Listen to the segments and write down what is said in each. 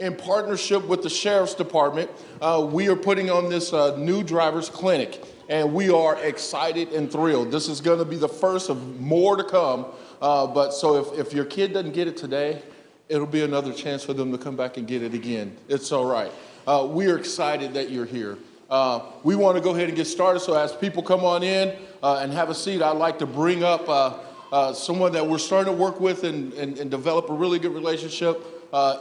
in partnership with the Sheriff's Department, we are putting on this new driver's clinic, and we are excited and thrilled. This is going to be the first of more to come, but so if your kid doesn't get it today, it'll be another chance for them to come back and get it again. It's all right. We are excited that you're here. We want to go ahead and get started, so as people come on in and have a seat, I'd like to bring up someone that we're starting to work with and develop a really good relationship.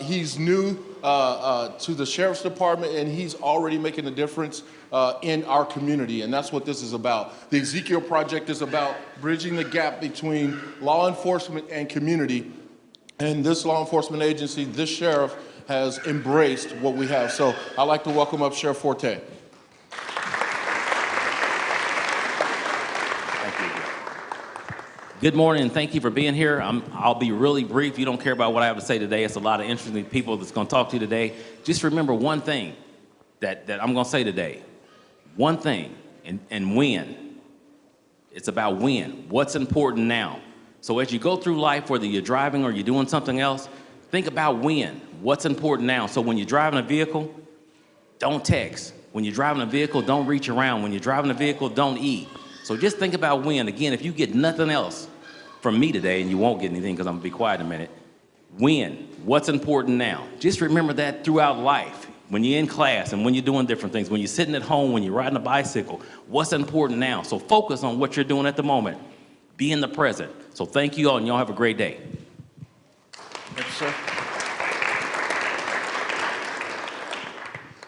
He's new to the Sheriff's Department, and he's already making a difference in our community, and that's what this is about. The Ezekiel Project is about bridging the gap between law enforcement and community, and this law enforcement agency, this sheriff, has embraced what we have. So I'd like to welcome up Sheriff Forte. Good morning, and thank you for being here. I'll be really brief. You don't care about what I have to say today. It's a lot of interesting people that's going to talk to you today. Just remember one thing that I'm going to say today. One thing, and when. It's about when. What's important now. So as you go through life, whether you're driving or you're doing something else, think about when. What's important now. So when you're driving a vehicle, don't text. When you're driving a vehicle, don't reach around. When you're driving a vehicle, don't eat. So just think about when. Again, if you get nothing else from me today, and you won't get anything because I'm going to be quiet in a minute, when, what's important now. Just remember that throughout life, when you're in class and when you're doing different things, when you're sitting at home, when you're riding a bicycle, what's important now. So focus on what you're doing at the moment. Be in the present. So thank you all, and y'all have a great day. Thank you, sir.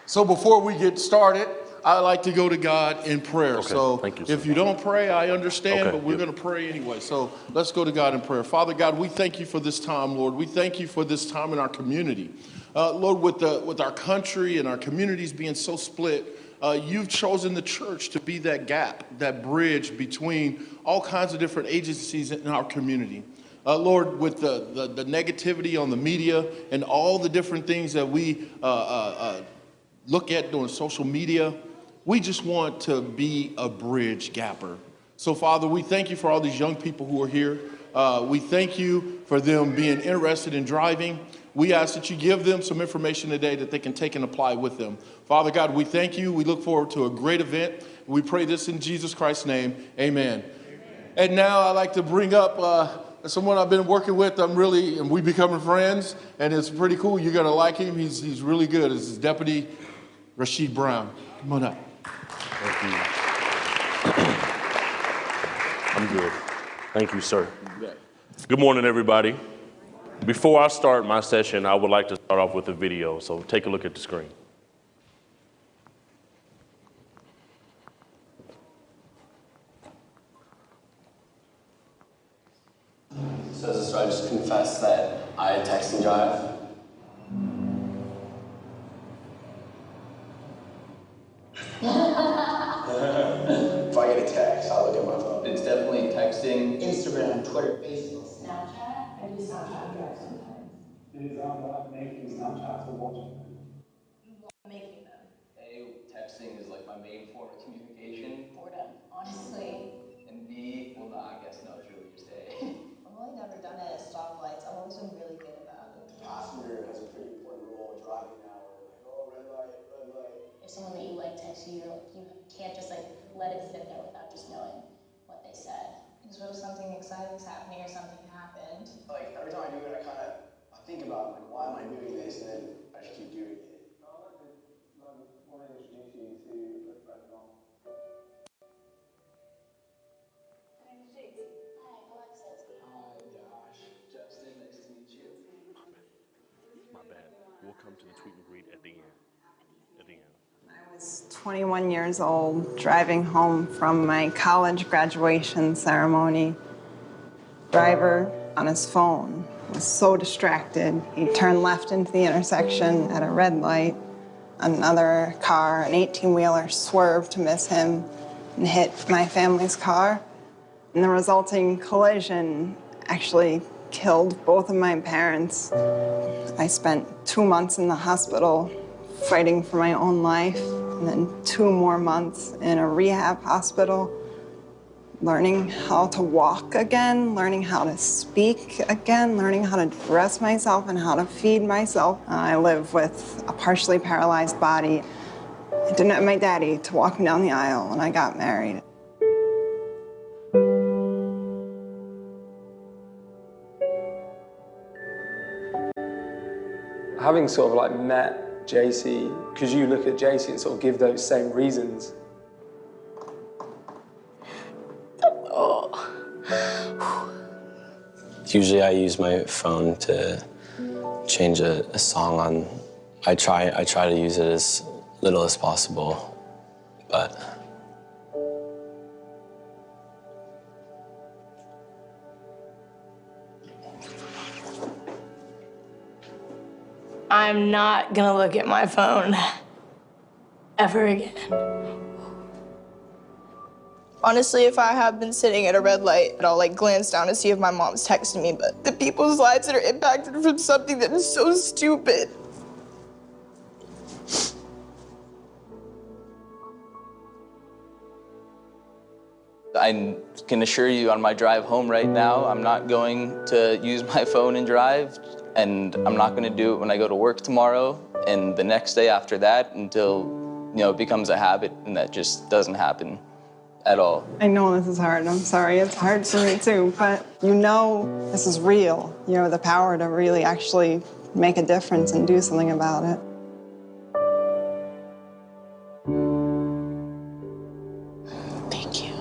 So before we get started, I like to go to God in prayer. Okay, so thank you, if sir. you don't pray, I understand, Okay, but we're going to pray anyway. So let's go to God in prayer. Father God, we thank you for this time, Lord. We thank you for this time in our community. Lord, with our country and our communities being so split, you've chosen the church to be that gap, that bridge between all kinds of different agencies in our community. Lord, with the negativity on the media and all the different things that we look at doing social media, we just want to be a bridge gapper. So, Father, we thank you for all these young people who are here. We thank you for them being interested in driving. We ask that you give them some information today that they can take and apply with them. Father God, we thank you. We look forward to a great event. We pray this in Jesus Christ's name. Amen. And now I'd like to bring up someone I've been working with. And we becoming friends, and it's pretty cool. You're going to like him. He's really good. This is Deputy Rashid Brown. Come on up. Thank you. I'm good. Thank you, sir. Good morning, everybody. Before I start my session, I would like to start off with a video, so take a look at the screen. So I just confess that I text and drive. If I get a text, I'll look at my phone. It's definitely texting. Instagram, Twitter, Facebook. Snapchat? I do Snapchat drive sometimes. It is I'm making Snapchats or watching them. Making them. Texting is like my main form of communication. Boredom, honestly. And B, well, no, I guess no, it's really just A. I've only never done it at stoplights. I've always been really good about it. The passenger has a pretty important role in driving now. We're like, oh, red light, red light. If someone that you like texts you, you can't just like let it sit there without just knowing what they said. Because what if something exciting is happening or something happened? Like, every time I do it, I think about, like, why am I doing this? And then I just keep doing it. I want to introduce you to a friend of mine. My name is Jason. Hi, Alexis. Hi, Josh. Justin, nice to meet you. My bad. We'll come to the tweet and greet at the end. I was 21 years old, driving home from my college graduation ceremony. Driver on his phone was so distracted, he turned left into the intersection at a red light. Another car, an 18-wheeler, swerved to miss him and hit my family's car. And the resulting collision actually killed both of my parents. I spent 2 months in the hospital fighting for my own life, and then 2 more months in a rehab hospital. learning how to walk again, learning how to speak again, learning how to dress myself and how to feed myself. I live with a partially paralyzed body. I didn't have my daddy to walk me down the aisle when I got married. Having sort of like met JC, because you look at JC and sort of give those same reasons. Usually I use my phone to change a song on. I try to use it as little as possible, but I'm not gonna look at my phone ever again. Honestly, if I have been sitting at a red light, I'll like glance down to see if my mom's texting me, but the people's lives that are impacted from something that is so stupid. I can assure you on my drive home right now, I'm not going to use my phone and drive, and I'm not going to do it when I go to work tomorrow and the next day after that until, it becomes a habit, and that just doesn't happen at all. I know this is hard. I'm sorry. It's hard for me too, but this is real. You have the power to really actually make a difference and do something about it. Thank you.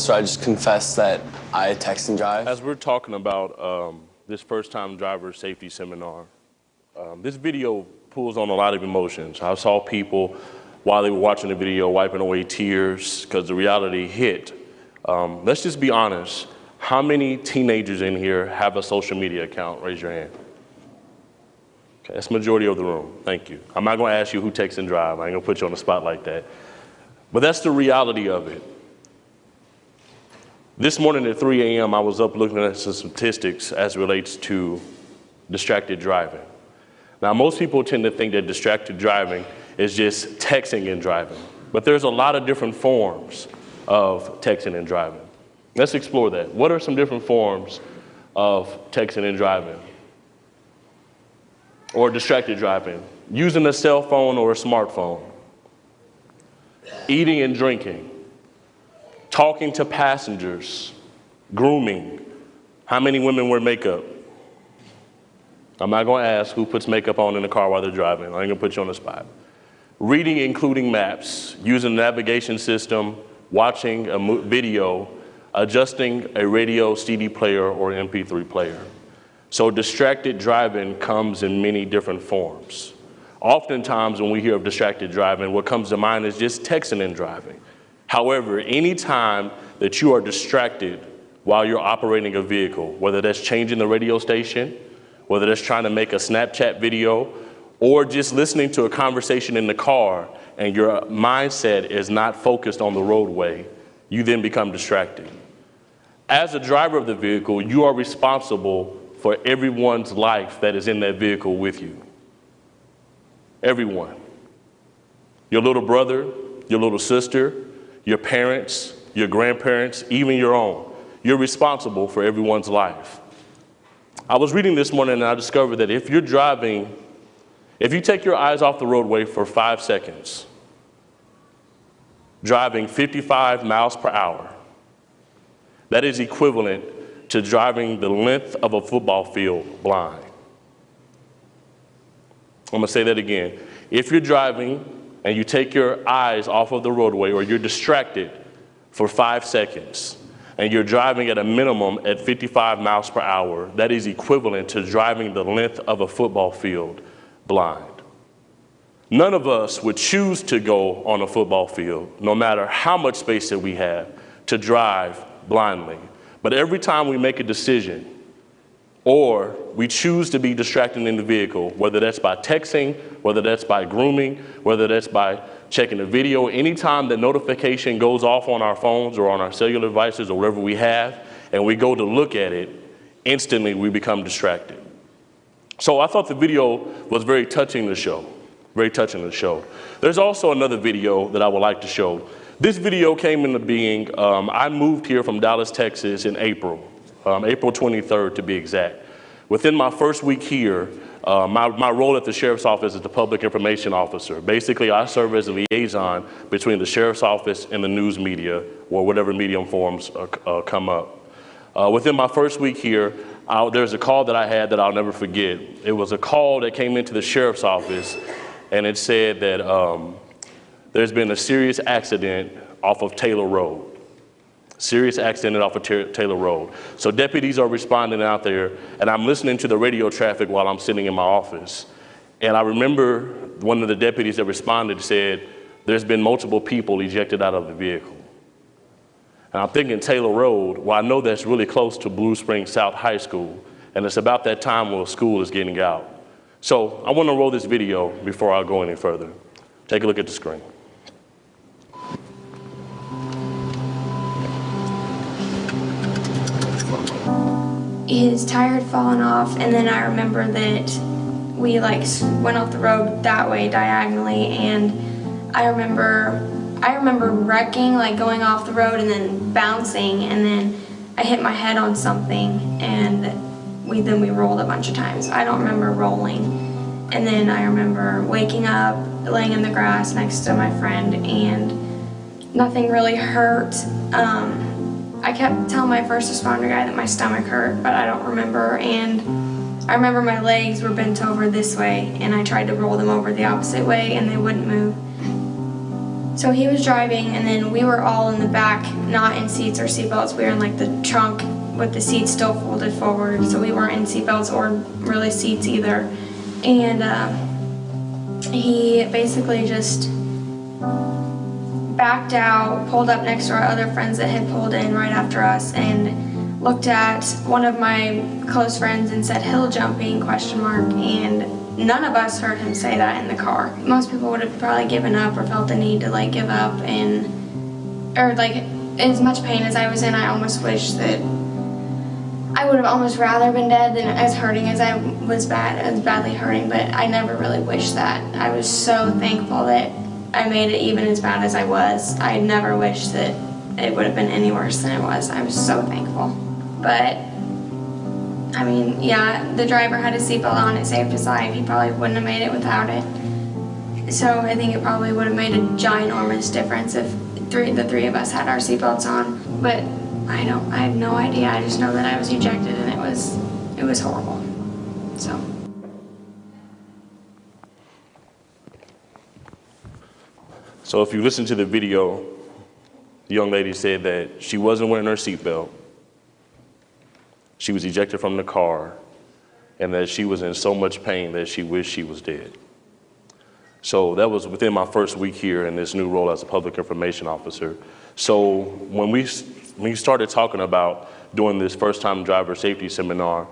so I just confess that I text and drive. As we're talking about this first-time driver safety seminar, this video pulls on a lot of emotions. I saw people, while they were watching the video, wiping away tears because the reality hit. Let's just be honest. How many teenagers in here have a social media account? Raise your hand. Okay, that's the majority of the room. Thank you. I'm not going to ask you who texts and drive. I ain't going to put you on the spot like that. But that's the reality of it. This morning at 3 a.m., I was up looking at some statistics as it relates to distracted driving. Now, most people tend to think that distracted driving is just texting and driving, but there's a lot of different forms of texting and driving. Let's explore that. What are some different forms of texting and driving? Or distracted driving? Using a cell phone or a smartphone. Eating and drinking. Talking to passengers, grooming. How many women wear makeup? I'm not going to ask who puts makeup on in the car while they're driving. I ain't going to put you on the spot. Reading, including maps, using a navigation system, watching a video, adjusting a radio, CD player, or MP3 player. So distracted driving comes in many different forms. Oftentimes when we hear of distracted driving, what comes to mind is just texting and driving. However, anytime that you are distracted while you're operating a vehicle, whether that's changing the radio station, whether that's trying to make a Snapchat video, or just listening to a conversation in the car and your mindset is not focused on the roadway, you then become distracted. As a driver of the vehicle, you are responsible for everyone's life that is in that vehicle with you. Everyone. Your little brother, your little sister, your parents, your grandparents, even your own. You're responsible for everyone's life. I was reading this morning and I discovered that if you're driving, if you take your eyes off the roadway for 5 seconds, driving 55 miles per hour, that is equivalent to driving the length of a football field blind. I'm gonna say that again. If you're driving and you take your eyes off of the roadway or you're distracted for 5 seconds and you're driving at a minimum at 55 miles per hour, that is equivalent to driving the length of a football field blind. None of us would choose to go on a football field, no matter how much space that we have, to drive blindly. But every time we make a decision or we choose to be distracted in the vehicle, whether that's by texting, whether that's by grooming, whether that's by checking a video. Anytime the notification goes off on our phones or on our cellular devices or whatever we have, and we go to look at it, instantly we become distracted. So I thought the video was very touching to show, very touching to show. There's also another video that I would like to show. This video came into being, I moved here from Dallas, Texas in April 23rd to be exact. Within my first week here, my role at the Sheriff's Office is the Public Information Officer. Basically, I serve as a liaison between the Sheriff's Office and the news media, or whatever medium forms come up. Within my first week here, there's a call that I had that I'll never forget. It was a call that came into the Sheriff's Office, and it said that there's been a serious accident off of Taylor Road. Serious accident off of Taylor Road. So deputies are responding out there, and I'm listening to the radio traffic while I'm sitting in my office. And I remember one of the deputies that responded said, there's been multiple people ejected out of the vehicle. And I'm thinking Taylor Road, well, I know that's really close to Blue Springs South High School, and it's about that time where school is getting out. So I want to roll this video before I go any further. Take a look at the screen. His tire had fallen off, and then I remember that we went off the road that way diagonally, and I remember wrecking, going off the road and then bouncing, and then I hit my head on something, and we rolled a bunch of times. I don't remember rolling. And then I remember waking up, laying in the grass next to my friend, and nothing really hurt. I kept telling my first responder guy that my stomach hurt, but I don't remember. And I remember my legs were bent over this way, and I tried to roll them over the opposite way, and they wouldn't move. So he was driving, and then we were all in the back, not in seats or seatbelts. We were in the trunk with the seats still folded forward, so we weren't in seatbelts or really seats either. And he basically just backed out, pulled up next to our other friends that had pulled in right after us, and looked at one of my close friends and said, "Hill jumping?" ? And none of us heard him say that in the car. Most people would have probably given up or felt the need to give up, or as much pain as I was in, I almost wish that I would have almost rather been dead than as hurting as I was badly hurting, but I never really wished that. I was so thankful that I made it even as bad as I was. I never wished that it would have been any worse than it was. I was so thankful. But, I mean, yeah, the driver had his seatbelt on, it saved his life. He probably wouldn't have made it without it. So I think it probably would have made a ginormous difference if the three of us had our seatbelts on. But I have no idea. I just know that I was ejected, and it was horrible. So. So if you listen to the video, the young lady said that she wasn't wearing her seatbelt. She was ejected from the car, and that she was in so much pain that she wished she was dead. So that was within my first week here in this new role as a public information officer. So when we started talking about doing this first-time driver safety seminar,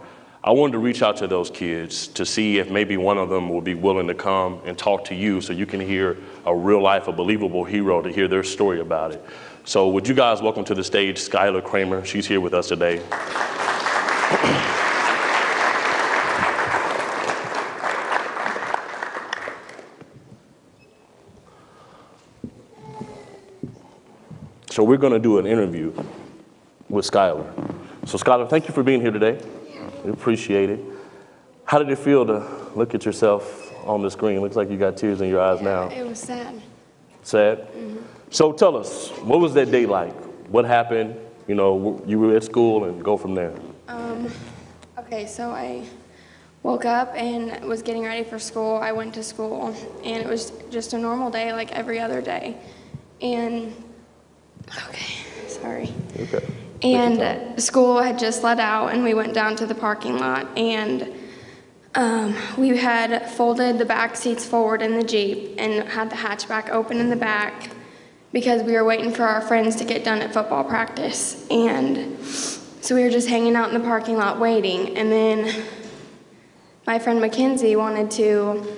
I wanted to reach out to those kids to see if maybe one of them would be willing to come and talk to you so you can hear a real life, a believable hero, to hear their story about it. So would you guys welcome to the stage Skylar Kramer. She's here with us today. So we're going to do an interview with Skylar. So Skylar, thank you for being here today. We appreciate it. How did it feel to look at yourself on the screen? Looks like you got tears in your eyes now. It was sad. Sad? Mm-hmm. So tell us, what was that day like? What happened? You know, you were at school, and go from there. Okay, so I woke up and was getting ready for school. I went to school, and it was just a normal day like every other day. And, okay, sorry. Okay. And school had just let out, and we went down to the parking lot, and we had folded the back seats forward in the Jeep and had the hatchback open in the back because we were waiting for our friends to get done at football practice. And So we were just hanging out in the parking lot waiting, and then my friend Mackenzie wanted to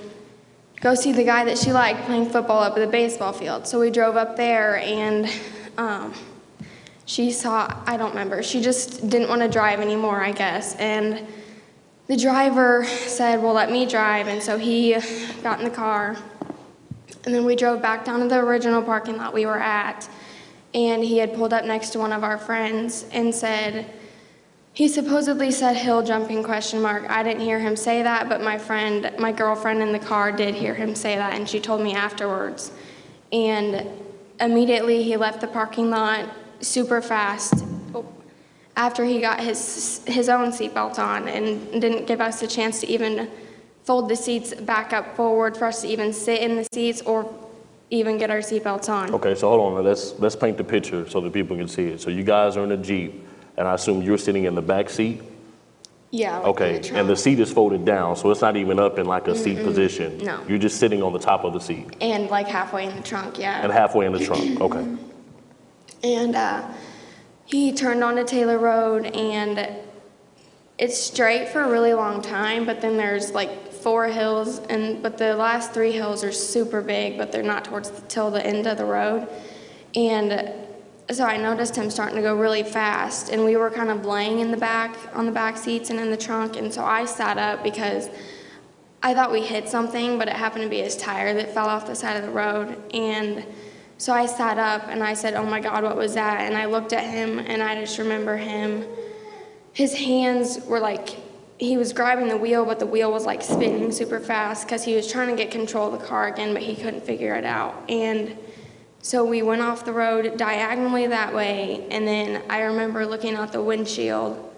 go see the guy that she liked playing football up at the baseball field. So we drove up there, and she saw, I don't remember, she just didn't want to drive anymore, I guess. And the driver said, well, let me drive. And so he got in the car, and then we drove back down to the original parking lot we were at. And he had pulled up next to one of our friends and said, he supposedly said hill jumping ? I didn't hear him say that, but my girlfriend in the car did hear him say that, and she told me afterwards. And immediately he left the parking lot super fast after he got his own seatbelt on, and didn't give us a chance to even fold the seats back up forward for us to even sit in the seats or even get our seatbelts on. Okay, so hold on. Let's paint the picture so that people can see it. So you guys are in a Jeep, and I assume you're sitting in the back seat? Yeah. Okay, and the seat is folded down, so it's not even up in like a seat position. No. You're just sitting on the top of the seat. And like halfway in the trunk, yeah. And halfway in the trunk, okay. And he turned onto Taylor Road, and it's straight for a really long time, but then there's like 4 hills, but the last 3 hills are super big, but they're not till the end of the road. And so I noticed him starting to go really fast, and we were kind of laying in the back, on the back seats and in the trunk, and so I sat up because I thought we hit something, but it happened to be his tire that fell off the side of the road. And so I sat up and I said, oh my God, what was that? And I looked at him, and I just remember his hands were like, he was grabbing the wheel, but the wheel was like spinning super fast because he was trying to get control of the car again, but he couldn't figure it out. And so we went off the road diagonally that way, and then I remember looking out the windshield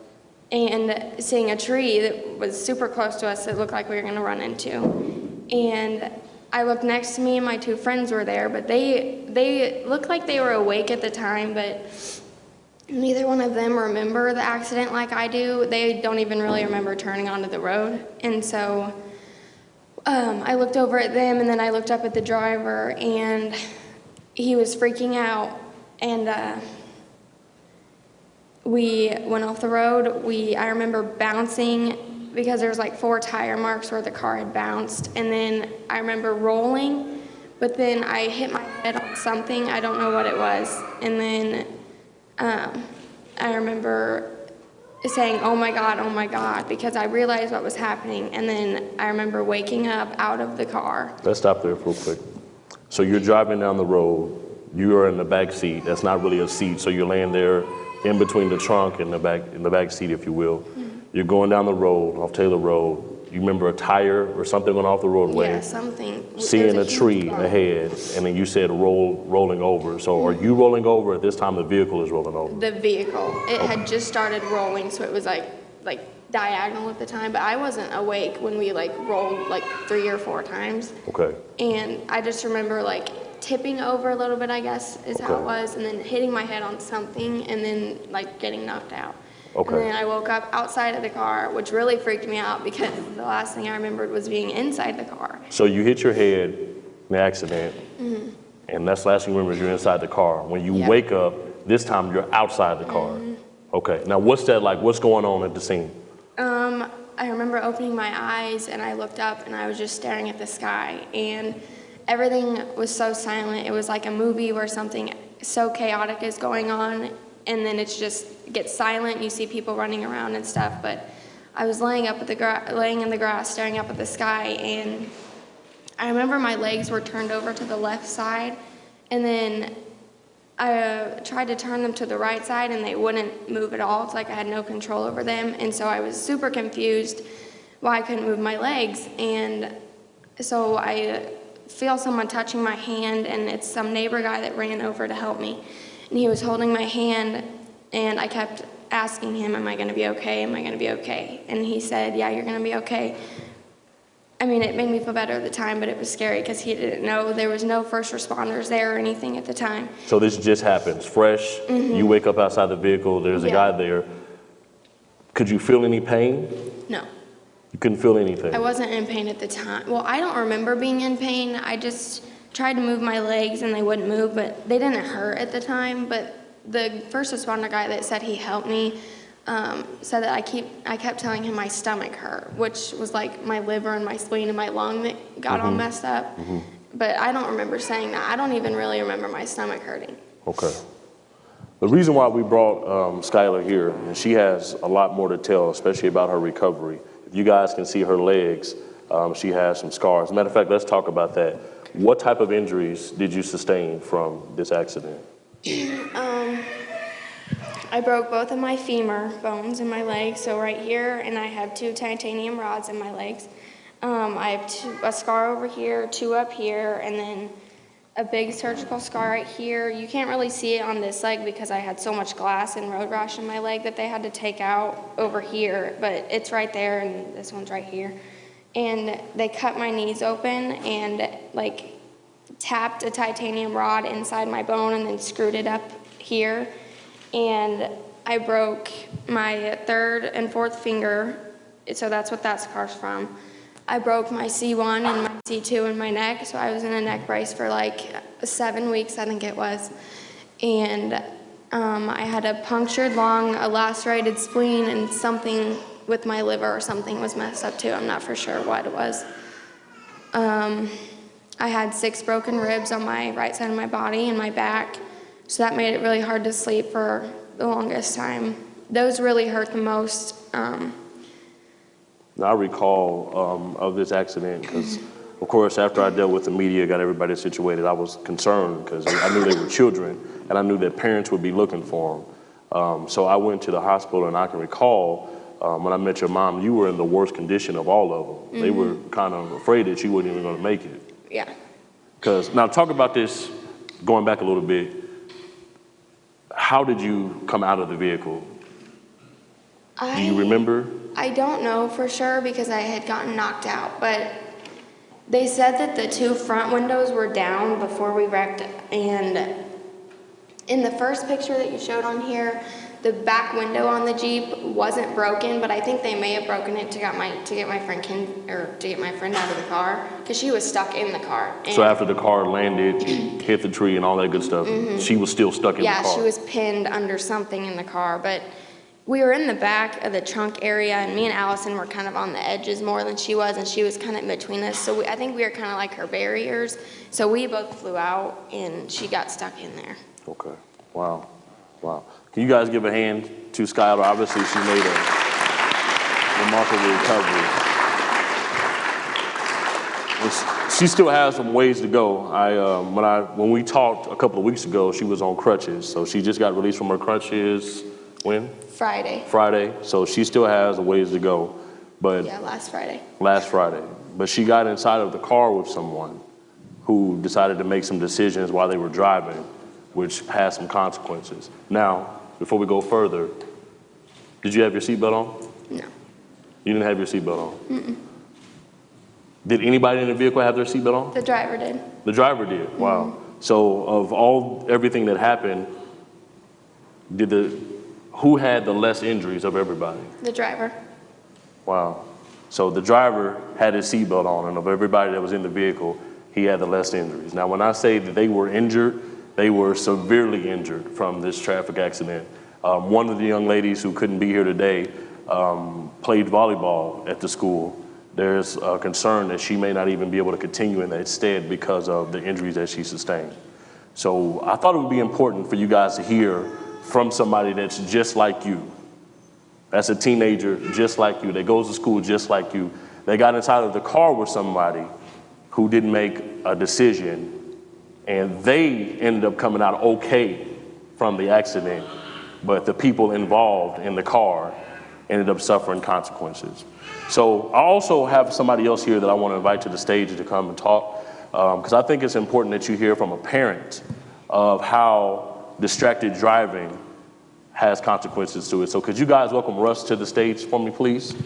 and seeing a tree that was super close to us that looked like we were gonna run into. And I looked next to me, and my 2 friends were there, but they looked like they were awake at the time, but neither one of them remember the accident like I do. They don't even really remember turning onto the road. And so I looked over at them, and then I looked up at the driver, and he was freaking out. And we went off the road. I remember bouncing because there was like 4 tire marks where the car had bounced. And then I remember rolling, but then I hit my head on something. I don't know what it was. And then I remember saying, oh my God, because I realized what was happening. And then I remember waking up out of the car. Let's stop there real quick. So you're driving down the road. You are in the back seat. That's not really a seat. So you're laying there in between the trunk and the back seat, if you will. Mm-hmm. You're going down the road, off Taylor Road. You remember a tire or something went off the roadway? Yeah, something. Seeing a tree ahead, and then you said rolling over. So are you rolling over at this time? The vehicle is rolling over? The vehicle. It had just started rolling, so it was like diagonal at the time, but I wasn't awake when we like rolled like 3 or 4 times. Okay. And I just remember like tipping over a little bit, I guess, is how it was, and then hitting my head on something, and then like getting knocked out. Okay. And then I woke up outside of the car, which really freaked me out because the last thing I remembered was being inside the car. So you hit your head in the accident, and that's the last thing you remember is you're inside the car. When you wake up, this time you're outside the car. Okay. Now what's that like? What's going on at the scene? I remember opening my eyes, and I looked up, and I was just staring at the sky, and everything was so silent. It was like a movie where something so chaotic is going on, and then it just gets silent, and you see people running around and stuff. But I was laying in the grass, staring up at the sky, and I remember my legs were turned over to the left side, and then I tried to turn them to the right side, and they wouldn't move at all. It's like I had no control over them, and so I was super confused why I couldn't move my legs. And so I feel someone touching my hand, and it's some neighbor guy that ran over to help me. And he was holding my hand, and I kept asking him, am I going to be okay? Am I going to be okay? And he said, yeah, you're going to be okay. I mean, it made me feel better at the time, but it was scary because he didn't know. There was no first responders there or anything at the time. So this just happens, fresh. You wake up outside the vehicle, there's a guy there. Could you feel any pain? No. You couldn't feel anything? I wasn't in pain at the time. Well, I don't remember being in pain. I just tried to move my legs, and they wouldn't move, but they didn't hurt at the time. But the first responder guy that said he helped me, said that I kept telling him my stomach hurt, which was like my liver and my spleen and my lung that got all messed up. But I don't remember saying that. I don't even really remember my stomach hurting. Okay. The reason why we brought Skylar here, and she has a lot more to tell, especially about her recovery. If you guys can see her legs, she has some scars. As a matter of fact, let's talk about that. What type of injuries did you sustain from this accident? I broke both of my femur bones in my legs, so right here, and I have 2 titanium rods in my legs. I have a scar over here, 2 up here, and then a big surgical scar right here. You can't really see it on this leg because I had so much glass and road rash in my leg that they had to take out over here, but it's right there, and this one's right here. And they cut my knees open and like tapped a titanium rod inside my bone and then screwed it up here. And I broke my 3rd and 4th finger, so that's what that scar's from. I broke my C1 and my C2 in my neck, so I was in a neck brace for like 7 weeks, I think it was. And I had a punctured lung, a lacerated spleen, and something with my liver or something was messed up too. I'm not for sure what it was. I had 6 broken ribs on my right side of my body and my back, so that made it really hard to sleep for the longest time. Those really hurt the most. I recall of this accident because, of course, after I dealt with the media, got everybody situated, I was concerned because I knew they were children and I knew that parents would be looking for them. So I went to the hospital, and I can recall when I met your mom, you were in the worst condition of all of them. They were kind of afraid that you weren't even going to make it. Yeah. Because now talk about this, going back a little bit. How did you come out of the vehicle? Do you remember? I don't know for sure because I had gotten knocked out, but they said that the 2 front windows were down before we wrecked, and in the first picture that you showed on here, the back window on the Jeep wasn't broken, but I think they may have broken it to get my friend out of the car because she was stuck in the car. And so after the car landed, hit the tree and all that good stuff, she was still stuck in the car? Yeah, she was pinned under something in the car, but we were in the back of the trunk area, and me and Allison were kind of on the edges more than she was, and she was kind of in between us. So I think we were kind of like her barriers. So we both flew out, and she got stuck in there. Okay. Wow. Wow. Can you guys give a hand to Skylar? Obviously, she made a remarkable recovery. She still has some ways to go. When we talked a couple of weeks ago, she was on crutches. So she just got released from her crutches when? Friday. So she still has a ways to go. But yeah, last Friday. But she got inside of the car with someone who decided to make some decisions while they were driving, which had some consequences. Now, before we go further, did you have your seatbelt on? No. You didn't have your seatbelt on? Did anybody in the vehicle have their seatbelt on? The driver did. The driver did? Wow. So of everything that happened, who had the less injuries of everybody? The driver. Wow. So the driver had his seatbelt on, and of everybody that was in the vehicle, he had the less injuries. Now, when I say that they were injured, they were severely injured from this traffic accident. One of the young ladies who couldn't be here today played volleyball at the school. There's a concern that she may not even be able to continue in that stead because of the injuries that she sustained. So I thought it would be important for you guys to hear from somebody that's just like you. That's a teenager just like you. That goes to school just like you. They got inside of the car with somebody who didn't make a decision, and they ended up coming out okay from the accident, but the people involved in the car ended up suffering consequences. So I also have somebody else here that I want to invite to the stage to come and talk, because I think it's important that you hear from a parent of how distracted driving has consequences to it. So could you guys welcome Russ to the stage for me, please?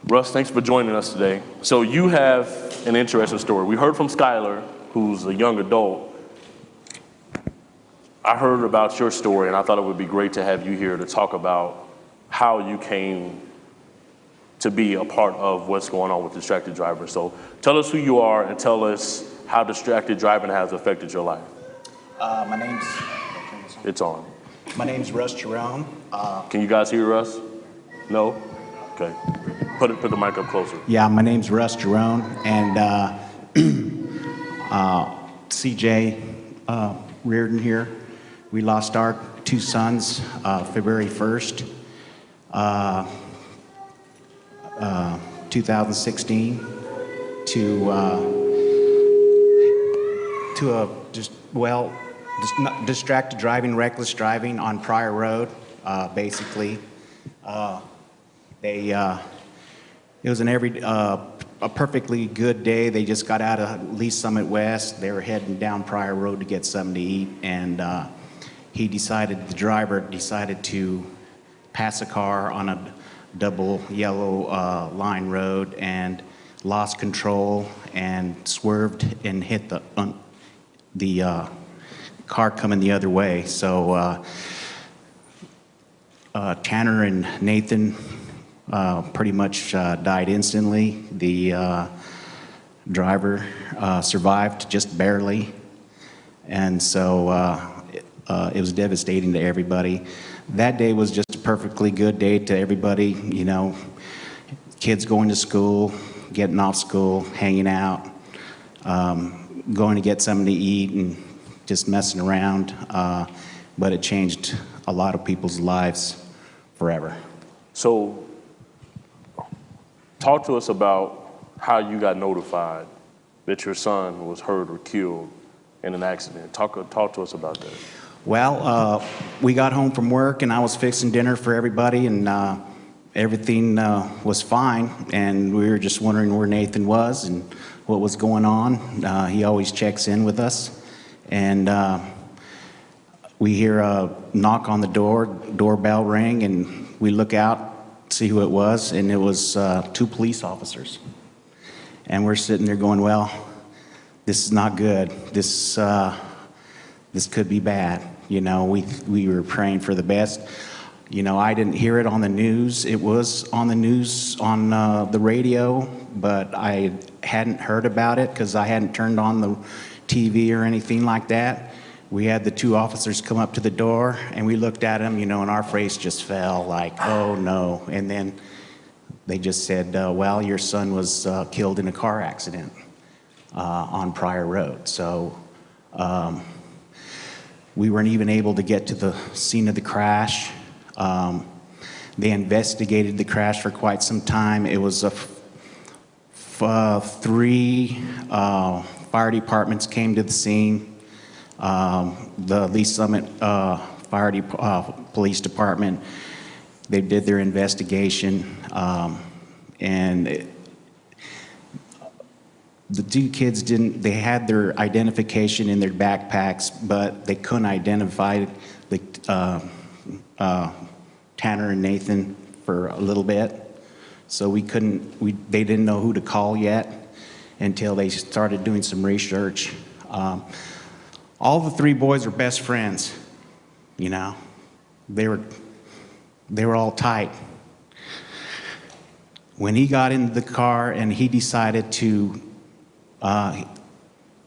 Russ, thanks for joining us today. So you have an interesting story. We heard from Skylar, who's a young adult. I heard about your story, and I thought it would be great to have you here to talk about how you came to be a part of what's going on with distracted drivers. So tell us who you are and tell us how distracted driving has affected your life. My name's. It's on. My name's Russ Jerome. Can you guys hear us? No? Okay. Put the mic up closer. Yeah, my name's Russ Jerome, and CJ Reardon here. We lost our two sons February 1st, 2016, to a distracted driving, reckless driving on Pryor Road, basically. It was a perfectly good day. They just got out of Lee Summit West. They were heading down Pryor Road to get something to eat, and the driver decided to pass a car on a double yellow line road and lost control and swerved and hit the car coming the other way. So Tanner and Nathan pretty much died instantly. The driver survived just barely, and so it was devastating to everybody. That day was just a perfectly good day to everybody, you know, kids going to school, getting off school, hanging out, going to get something to eat and just messing around, but it changed a lot of people's lives forever. So talk to us about how you got notified that your son was hurt or killed in an accident. Talk to us about that. Well, we got home from work and I was fixing dinner for everybody, and everything was fine, and we were just wondering where Nathan was and what was going on. He always checks in with us, and we hear a knock on the doorbell ring, and we look out, see who it was, and it was two police officers. And we're sitting there going, well, this is not good. This could be bad. You know, we were praying for the best. You know, I didn't hear it on the news. It was on the news on the radio, but I hadn't heard about it because I hadn't turned on the TV or anything like that. We had the two officers come up to the door, and we looked at them, you know, and our face just fell like, oh no. And then they just said, well, your son was killed in a car accident on Pryor Road. So we weren't even able to get to the scene of the crash. They investigated the crash for quite some time. It was three fire departments came to the scene. The Lee Summit Police Department, they did their investigation, and the two kids they had their identification in their backpacks, but they couldn't identify Tanner and Nathan for a little bit. So they didn't know who to call yet until they started doing some research. All the three boys were best friends, you know. They were all tight. When he got into the car and he decided to,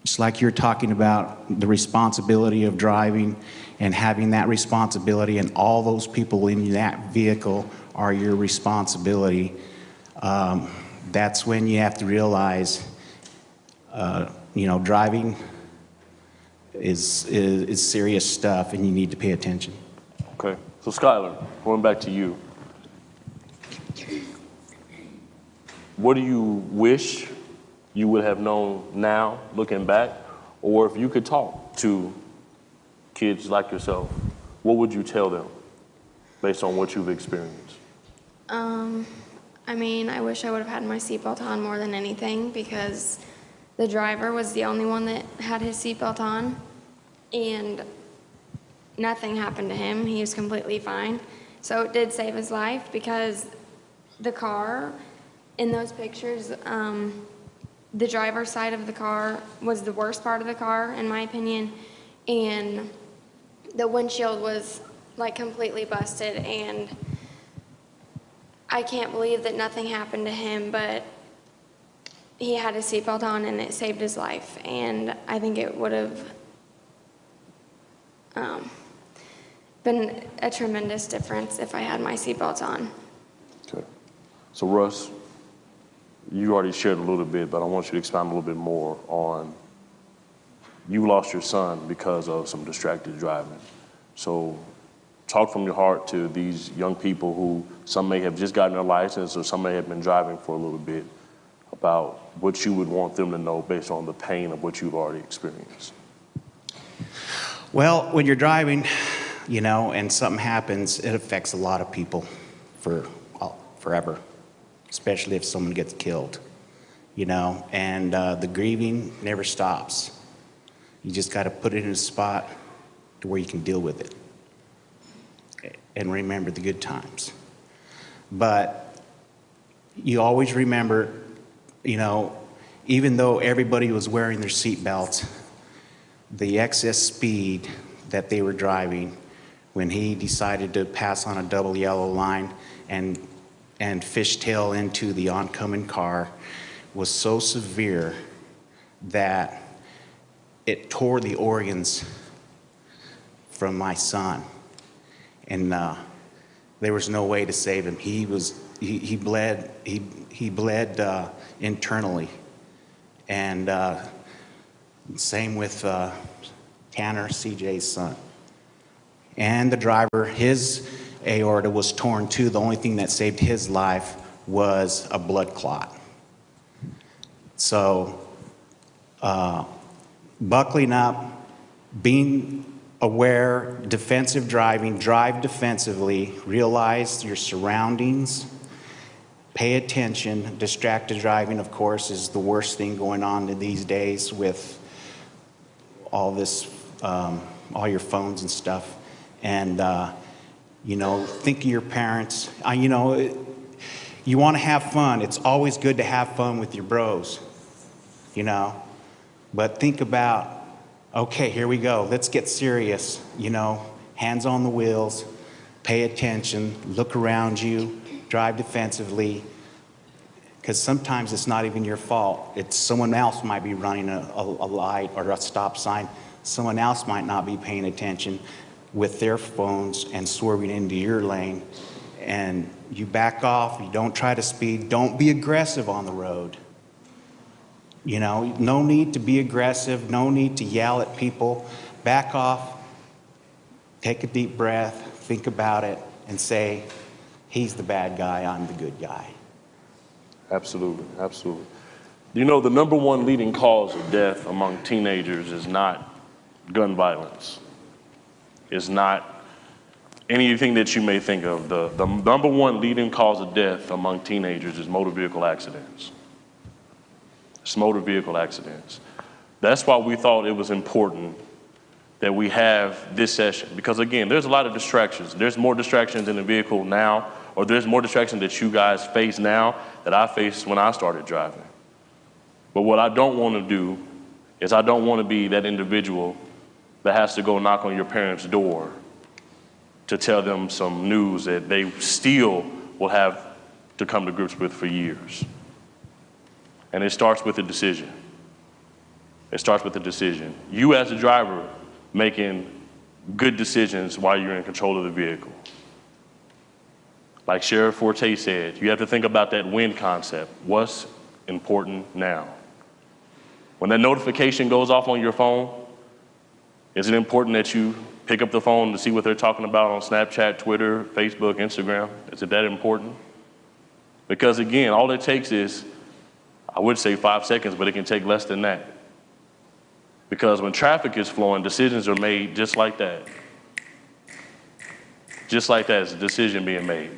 just like you're talking about, the responsibility of driving and having that responsibility, and all those people in that vehicle are your responsibility, that's when you have to realize, you know, driving is serious stuff, and you need to pay attention. Okay, so Skylar, going back to you. What do you wish you would have known now, looking back? Or if you could talk to kids like yourself, what would you tell them based on what you've experienced? I mean, I wish I would have had my seatbelt on more than anything, because the driver was the only one that had his seatbelt on, and nothing happened to him. He was completely fine. So it did save his life, because the car in those pictures, the driver's side of the car was the worst part of the car, in my opinion, and the windshield was like completely busted, and I can't believe that nothing happened to him, but he had his seatbelt on and it saved his life. And I think it would have been a tremendous difference if I had my seatbelt on. Okay. So Russ, you already shared a little bit, but I want you to expound a little bit more on, you lost your son because of some distracted driving. So talk from your heart to these young people who, some may have just gotten their license or some may have been driving for a little bit, about what you would want them to know based on the pain of what you've already experienced. Well, when you're driving, you know, and something happens, it affects a lot of people forever, especially if someone gets killed, you know, and the grieving never stops. You just got to put it in a spot to where you can deal with it and remember the good times. But you always remember, you know, even though everybody was wearing their seatbelts, the excess speed that they were driving when he decided to pass on a double yellow line and fishtail into the oncoming car was so severe that it tore the organs from my son. And there was no way to save him. He bled internally. And same with Tanner, CJ's son. And the driver, his aorta was torn too. The only thing that saved his life was a blood clot. So buckling up, being aware, defensive driving, drive defensively, realize your surroundings, pay attention. Distracted driving, of course, is the worst thing going on these days with all this, all your phones and stuff. And, you know, think of your parents. You know, you want to have fun. It's always good to have fun with your bros, you know. But think about, okay, here we go. Let's get serious, you know. Hands on the wheels, pay attention, look around you, drive defensively. Because sometimes it's not even your fault. It's someone else might be running a light or a stop sign. Someone else might not be paying attention with their phones and swerving into your lane. And you back off, you don't try to speed, don't be aggressive on the road. You know, no need to be aggressive, no need to yell at people. Back off, take a deep breath, think about it, and say, he's the bad guy, I'm the good guy. Absolutely, absolutely. You know, the number one leading cause of death among teenagers is not gun violence. It's not anything that you may think of. The number one leading cause of death among teenagers is motor vehicle accidents. It's motor vehicle accidents. That's why we thought it was important that we have this session. Because again, there's a lot of distractions. There's more distractions in the vehicle now, or there's more distractions that you guys face now that I faced when I started driving. But what I don't want to do is I don't want to be that individual that has to go knock on your parents' door to tell them some news that they still will have to come to grips with for years. And it starts with a decision. It starts with a decision. You as a driver making good decisions while you're in control of the vehicle. Like Sheriff Forte said, you have to think about that win concept. What's important now? When that notification goes off on your phone, is it important that you pick up the phone to see what they're talking about on Snapchat, Twitter, Facebook, Instagram? Is it that important? Because again, all it takes is, I would say 5 seconds, but it can take less than that. Because when traffic is flowing, decisions are made just like that. Just like that is a decision being made.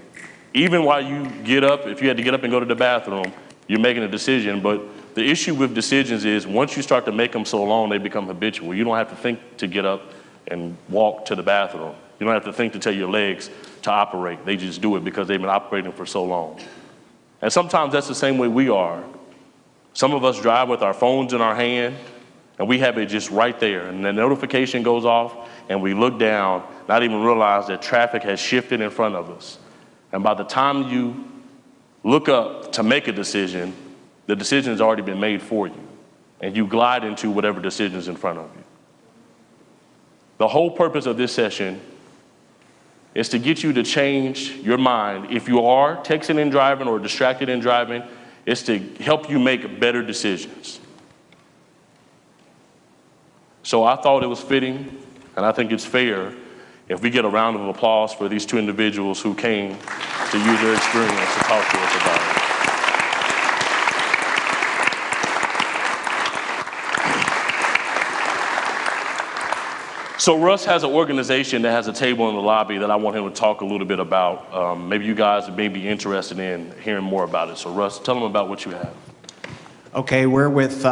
Even while you get up, if you had to get up and go to the bathroom, you're making a decision. But the issue with decisions is once you start to make them so long, they become habitual. You don't have to think to get up and walk to the bathroom. You don't have to think to tell your legs to operate. They just do it because they've been operating for so long. And sometimes that's the same way we are. Some of us drive with our phones in our hand, and we have it just right there. And the notification goes off, and we look down, not even realize that traffic has shifted in front of us. And by the time you look up to make a decision, The decision has already been made for you, and you glide into whatever decision is in front of you. The whole purpose of this session is to get you to change your mind. If you are texting and driving or distracted in driving, it's to help you make better decisions. So I thought it was fitting, and I think it's fair, if we get a round of applause for these two individuals who came to use their experience to talk to us about it. So Russ has an organization that has a table in the lobby that I want him to talk a little bit about. Maybe you guys may be interested in hearing more about it. So Russ, tell them about what you have. Okay, we're with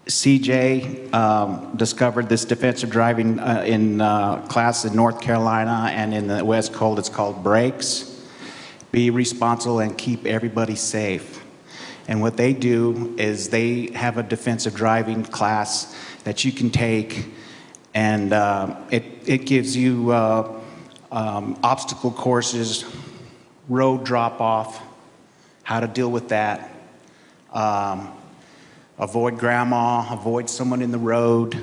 CJ, discovered this defensive driving in class in North Carolina, and in the West Coast it's called Brakes. Be responsible and keep everybody safe. And what they do is they have a defensive driving class that you can take, and it gives you obstacle courses, road drop-off, how to deal with that, avoid grandma, avoid someone in the road,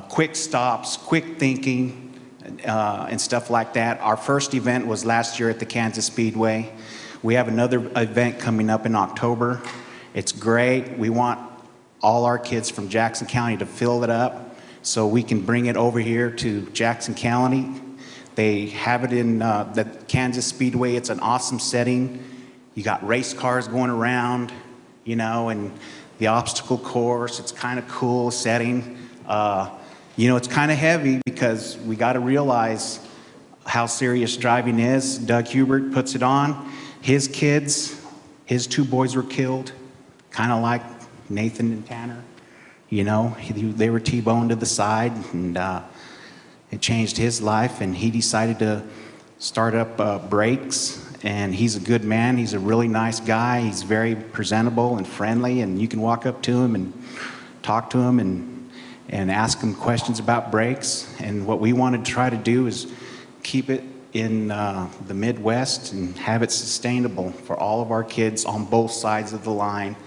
quick stops, quick thinking, and stuff like that. Our first event was last year at the Kansas Speedway. We have another event coming up in October. It's great. We want all our kids from Jackson County to fill it up so we can bring it over here to Jackson County. They have it in the Kansas Speedway. It's an awesome setting. You got race cars going around, you know, and the obstacle course. It's kind of cool setting. You know, it's kind of heavy because we got to realize how serious driving is. Doug Hubert puts it on. His kids, his two boys were killed, kind of like Nathan and Tanner. You know, they were T-boned to the side, and it changed his life, and he decided to start up Brakes, and he's a good man. He's a really nice guy. He's very presentable and friendly, and you can walk up to him and talk to him and ask him questions about brakes. And what we wanted to try to do is keep it in the Midwest and have it sustainable for all of our kids on both sides of the line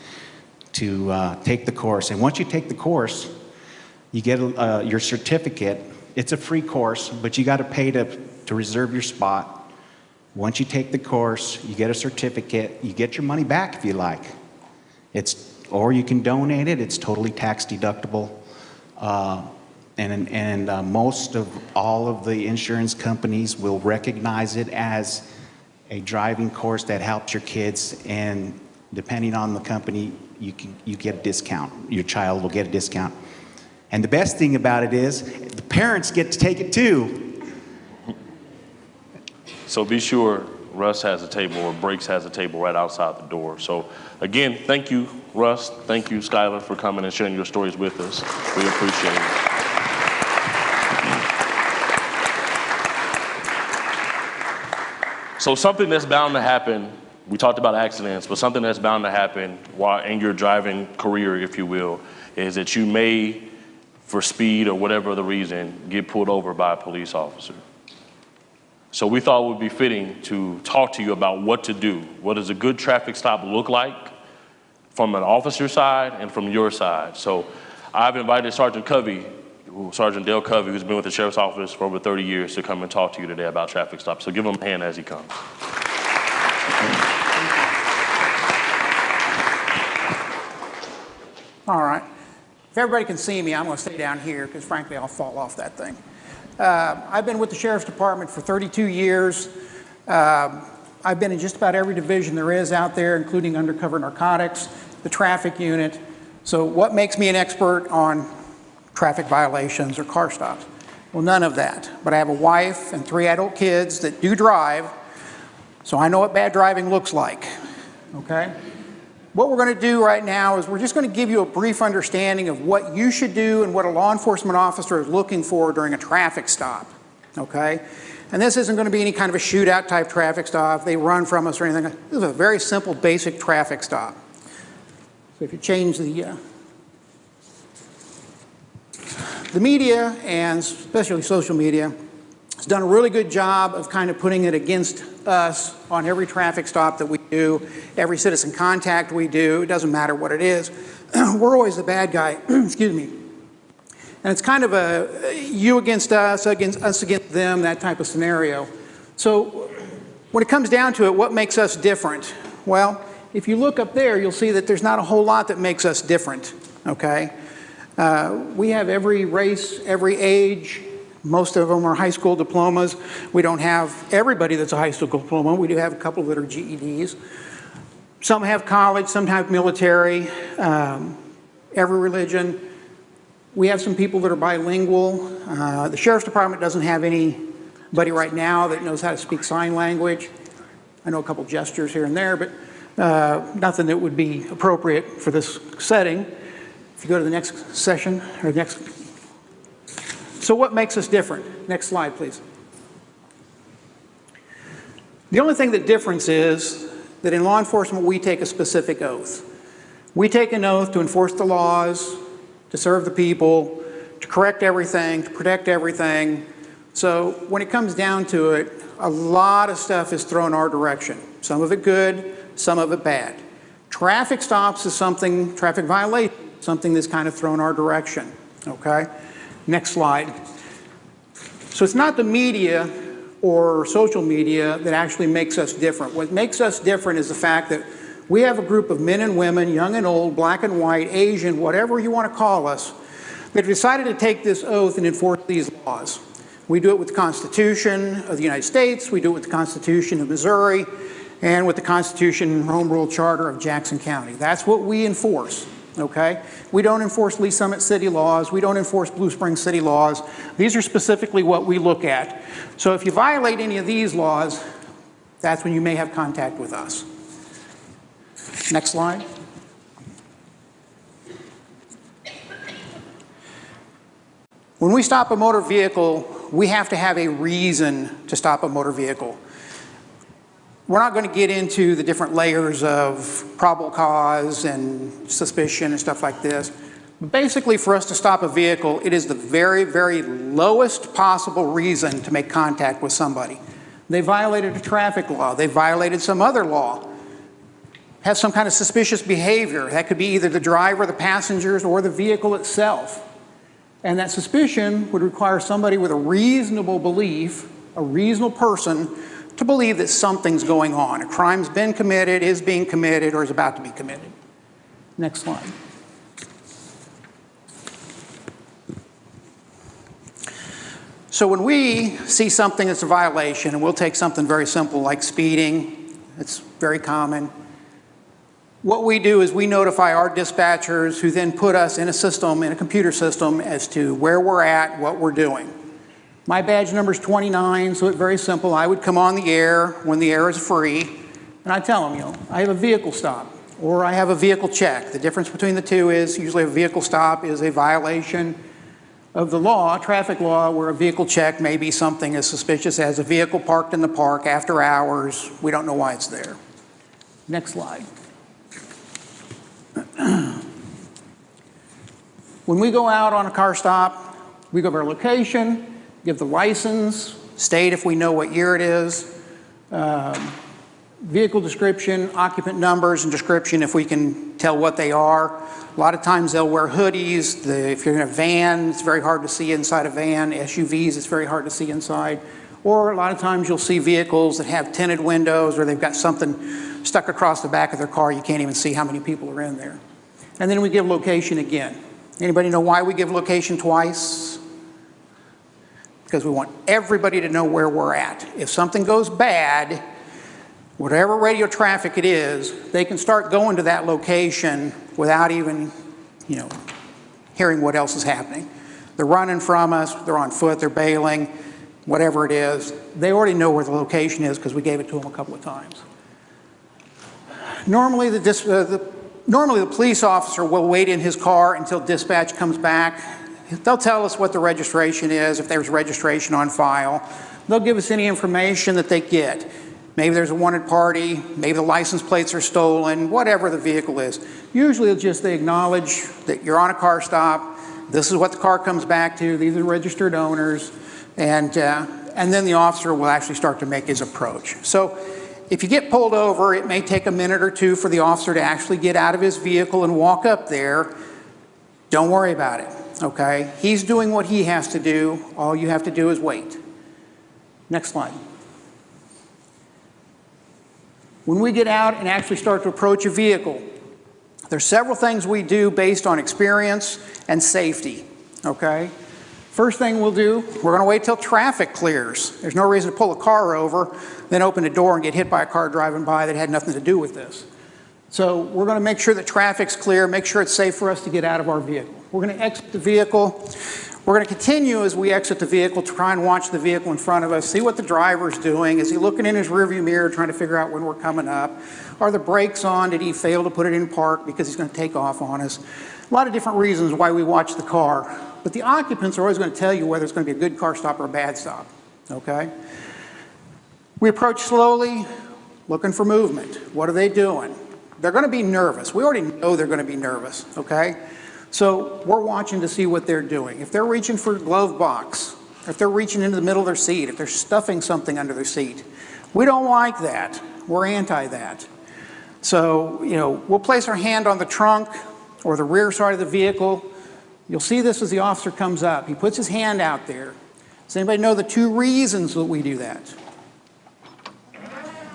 to take the course. And once you take the course, you get your certificate. It's a free course, but you got to pay to reserve your spot. Once you take the course, you get a certificate. You get your money back if you like. Or you can donate it. It's totally tax deductible. And most of all of the insurance companies will recognize it as a driving course that helps your kids, and depending on the company, you get a discount. Your child will get a discount. And the best thing about it is the parents get to take it too. So be sure Russ has a table, or Brakes has a table right outside the door. So again, thank you, Russ. Thank you, Skylar, for coming and sharing your stories with us. We appreciate it. So something that's bound to happen, we talked about accidents, but something that's bound to happen while in your driving career, if you will, is that you may, for speed or whatever the reason, get pulled over by a police officer. So we thought it would be fitting to talk to you about what to do. What does a good traffic stop look like from an officer's side and from your side? So I've invited Sergeant Dale Covey, who's been with the Sheriff's Office for over 30 years, to come and talk to you today about traffic stops. So give him a hand as he comes. All right. If everybody can see me, I'm going to stay down here because, frankly, I'll fall off that thing. I've been with the Sheriff's Department for 32 years. I've been in just about every division there is out there, including undercover narcotics, the traffic unit. So what makes me an expert on traffic violations or car stops? Well, none of that. But I have a wife and 3 adult kids that do drive, so I know what bad driving looks like, okay? What we're going to do right now is we're just going to give you a brief understanding of what you should do and what a law enforcement officer is looking for during a traffic stop, okay? And this isn't going to be any kind of a shootout type traffic stop. They run from us or anything. This is a very simple, basic traffic stop. So if you change the media, and especially social media, has done a really good job of kind of putting it against us on every traffic stop that we do, every citizen contact we do. It doesn't matter what it is. We're always the bad guy, excuse me. And it's kind of a you against us against them, that type of scenario. So when it comes down to it, what makes us different? Well, if you look up there, you'll see that there's not a whole lot that makes us different, okay? We have every race, every age. Most of them are high school diplomas. We don't have everybody that's a high school diploma. We do have a couple that are GEDs. Some have college, some have military, every religion. We have some people that are bilingual. The Sheriff's Department doesn't have anybody right now that knows how to speak sign language. I know a couple gestures here and there, but nothing that would be appropriate for this setting. If you go to the next session, or next. So what makes us different? Next slide, please. The only thing that difference is that in law enforcement, we take a specific oath. We take an oath to enforce the laws, to serve the people, to correct everything, to protect everything. So when it comes down to it, a lot of stuff is thrown our direction. Some of it good, some of it bad. Traffic stops is something, traffic violation, something that's kind of thrown our direction, okay? Next slide. So it's not the media or social media that actually makes us different. What makes us different is the fact that we have a group of men and women, young and old, black and white, Asian, whatever you want to call us, that decided to take this oath and enforce these laws. We do it with the Constitution of the United States, we do it with the Constitution of Missouri, and with the Constitution and Home Rule Charter of Jackson County. That's what we enforce, okay? We don't enforce Lee Summit City laws, we don't enforce Blue Springs City laws. These are specifically what we look at. So if you violate any of these laws, that's when you may have contact with us. Next slide. When we stop a motor vehicle, we have to have a reason to stop a motor vehicle. We're not going to get into the different layers of probable cause and suspicion and stuff like this. But basically, for us to stop a vehicle, it is the very, very lowest possible reason to make contact with somebody. They violated a traffic law. They violated some other law. Has some kind of suspicious behavior. That could be either the driver, the passengers, or the vehicle itself. And that suspicion would require somebody with a reasonable belief, a reasonable person, to believe that something's going on. A crime's been committed, is being committed, or is about to be committed. Next slide. So when we see something that's a violation, and we'll take something very simple like speeding, it's very common. What we do is we notify our dispatchers, who then put us in a system, in a computer system, as to where we're at, what we're doing. My badge number is 29, so it's very simple. I would come on the air when the air is free, and I tell them, you know, I have a vehicle stop, or I have a vehicle check. The difference between the two is usually a vehicle stop is a violation of the law, traffic law, where a vehicle check may be something as suspicious as a vehicle parked in the park after hours. We don't know why it's there. Next slide. When we go out on a car stop, we go to our location, give the license, state if we know what year it is, vehicle description, occupant numbers, and description if we can tell what they are. A lot of times they'll wear hoodies. If you're in a van, it's very hard to see inside a van. SUVs, it's very hard to see inside. Or a lot of times you'll see vehicles that have tinted windows, or they've got something stuck across the back of their car. You can't even see how many people are in there. And then we give location again. Anybody know why we give location twice? Because we want everybody to know where we're at. If something goes bad, whatever radio traffic it is, they can start going to that location without even, hearing what else is happening. They're running from us, they're on foot, they're bailing, whatever it is. They already know where the location is because we gave it to them a couple of times. Normally the police officer will wait in his car until dispatch comes back. They'll tell us what the registration is, if there's registration on file. They'll give us any information that they get. Maybe there's a wanted party, maybe the license plates are stolen, whatever the vehicle is. Usually they acknowledge that you're on a car stop, This is what the car comes back to. These are registered owners. And then the officer will actually start to make his approach. So if you get pulled over, it may take a minute or two for the officer to actually get out of his vehicle and walk up there. Don't worry about it, okay? He's doing what he has to do. All you have to do is wait. Next slide. When we get out and actually start to approach a vehicle, there's several things we do based on experience and safety, okay? First thing we'll do, we're going to wait till traffic clears. There's no reason to pull a car over, then open the door and get hit by a car driving by that had nothing to do with this. So we're going to make sure that traffic's clear, make sure it's safe for us to get out of our vehicle. We're going to exit the vehicle. We're going to continue as we exit the vehicle to try and watch the vehicle in front of us, see what the driver's doing. Is he looking in his rearview mirror trying to figure out when we're coming up? Are the brakes on? Did he fail to put it in park because he's going to take off on us? A lot of different reasons why we watch the car. But the occupants are always going to tell you whether it's going to be a good car stop or a bad stop, okay? We approach slowly, looking for movement. What are they doing? They're going to be nervous. We already know they're going to be nervous, okay? So we're watching to see what they're doing. If they're reaching for a glove box, if they're reaching into the middle of their seat, if they're stuffing something under their seat, we don't like that. We're anti that. So, we'll place our hand on the trunk or the rear side of the vehicle. You'll see this as the officer comes up. He puts his hand out there. Does anybody know the two reasons that we do that?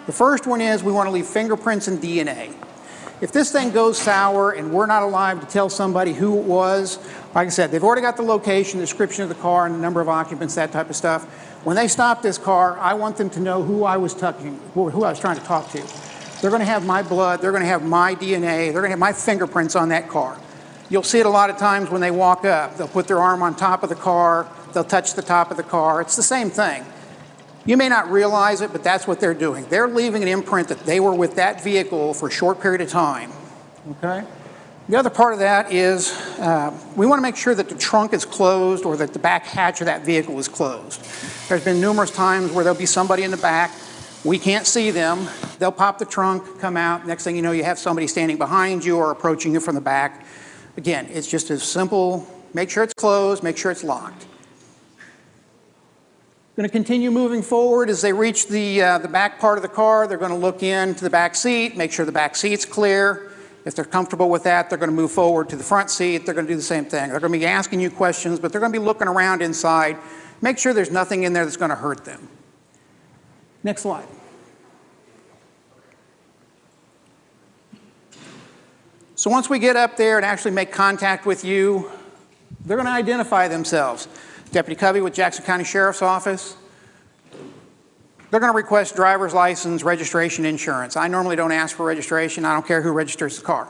The first one is we want to leave fingerprints and DNA. If this thing goes sour and we're not alive to tell somebody who it was, like I said, they've already got the location, the description of the car, and the number of occupants, that type of stuff. When they stop this car, I want them to know who I was trying to talk to. They're going to have my blood, they're going to have my DNA, they're going to have my fingerprints on that car. You'll see it a lot of times when they walk up. They'll put their arm on top of the car, they'll touch the top of the car. It's the same thing. You may not realize it, but that's what they're doing. They're leaving an imprint that they were with that vehicle for a short period of time, okay? The other part of that is we want to make sure that the trunk is closed or that the back hatch of that vehicle is closed. There's been numerous times where there'll be somebody in the back. We can't see them. They'll pop the trunk, come out. Next thing you know, you have somebody standing behind you or approaching you from the back. Again, it's just as simple. Make sure it's closed, make sure it's locked. Going to continue moving forward. As they reach the back part of the car, they're going to look into the back seat, make sure the back seat's clear. If they're comfortable with that, they're going to move forward to the front seat. They're going to do the same thing. They're going to be asking you questions, but they're going to be looking around inside. Make sure there's nothing in there that's going to hurt them. Next slide. So once we get up there and actually make contact with you, they're going to identify themselves. Deputy Covey with Jackson County Sheriff's Office. They're going to request driver's license, registration, insurance. I normally don't ask for registration. I don't care who registers the car.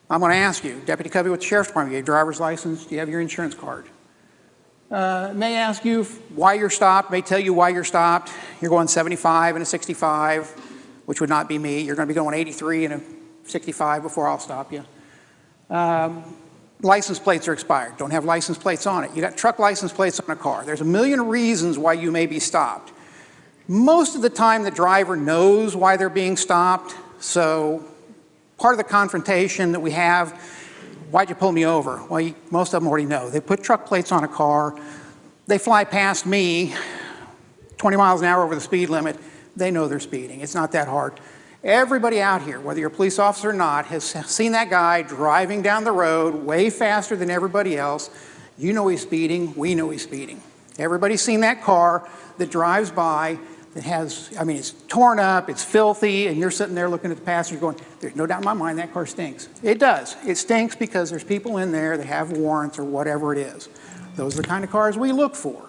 I'm going to ask you, Deputy Covey with the Sheriff's Department, do you have your driver's license? Do you have your insurance card? May ask you why you're stopped, may tell you why you're stopped. You're going 75 and a 65, which would not be me. You're going to be going 83 and a 65 before I'll stop you. License plates are expired. Don't have license plates on it. You got truck license plates on a car. There's a million reasons why you may be stopped. Most of the time the driver knows why they're being stopped. So part of the confrontation that we have, why'd you pull me over? Well, most of them already know. They put truck plates on a car. They fly past me 20 miles an hour over the speed limit. They know they're speeding. It's not that hard. Everybody out here, whether you're a police officer or not, has seen that guy driving down the road way faster than everybody else. You know he's speeding. We know he's speeding. Everybody's seen that car that drives by that has, it's torn up, it's filthy, and you're sitting there looking at the passenger going, there's no doubt in my mind that car stinks. It does. It stinks because there's people in there that have warrants or whatever it is. Those are the kind of cars we look for,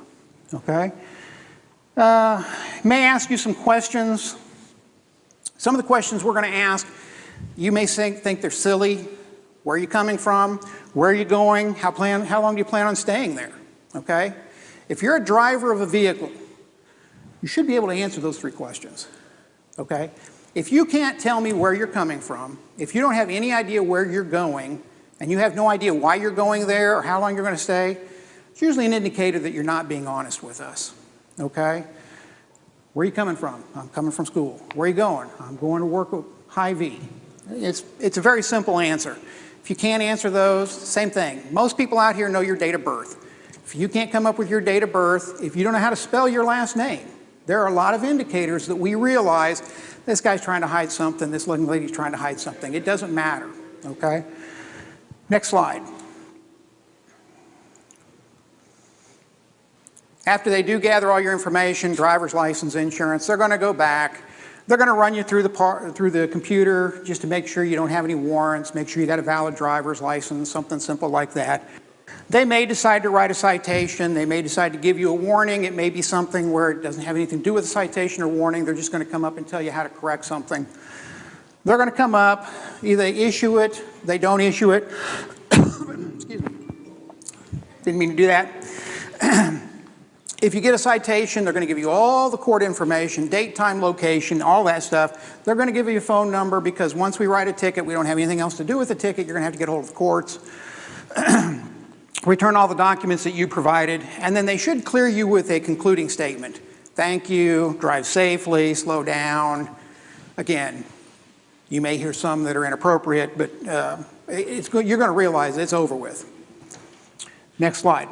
okay? May ask you some questions. Some of the questions we're going to ask, you may think they're silly. Where are you coming from? Where are you going? How long do you plan on staying there? Okay? If you're a driver of a vehicle, you should be able to answer those three questions. Okay? If you can't tell me where you're coming from, if you don't have any idea where you're going, and you have no idea why you're going there or how long you're going to stay, it's usually an indicator that you're not being honest with us. Okay? Where are you coming from? I'm coming from school. Where are you going? I'm going to work with Hy-Vee. It's a very simple answer. If you can't answer those, same thing. Most people out here know your date of birth. If you can't come up with your date of birth, if you don't know how to spell your last name, there are a lot of indicators that we realize this guy's trying to hide something, this young lady's trying to hide something. It doesn't matter, okay? Next slide. After they do gather all your information, driver's license, insurance, they're going to go back. They're going to run you through the computer just to make sure you don't have any warrants, make sure you got a valid driver's license, something simple like that. They may decide to write a citation. They may decide to give you a warning. It may be something where it doesn't have anything to do with a citation or warning. They're just going to come up and tell you how to correct something. They're going to come up, either they issue it, they don't issue it. Excuse me. Didn't mean to do that. If you get a citation, they're going to give you all the court information, date, time, location, all that stuff. They're going to give you a phone number because once we write a ticket, we don't have anything else to do with the ticket. You're going to have to get hold of the courts. Return all the documents that you provided, and then they should clear you with a concluding statement. Thank you, drive safely, slow down. Again, you may hear some that are inappropriate, but you're going to realize it's over with. Next slide.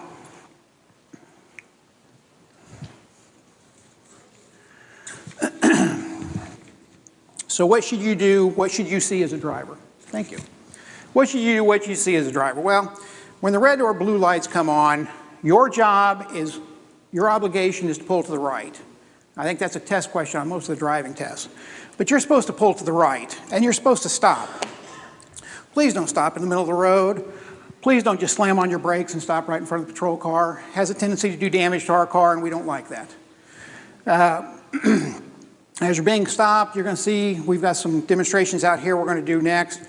So what should you do? What should you see as a driver? Thank you. What should you do? What you see as a driver? Well, when the red or blue lights come on, your obligation is to pull to the right. I think that's a test question on most of the driving tests. But you're supposed to pull to the right, and you're supposed to stop. Please don't stop in the middle of the road. Please don't just slam on your brakes and stop right in front of the patrol car. It has a tendency to do damage to our car, and we don't like that. As you're being stopped, you're going to see we've got some demonstrations out here we're going to do next.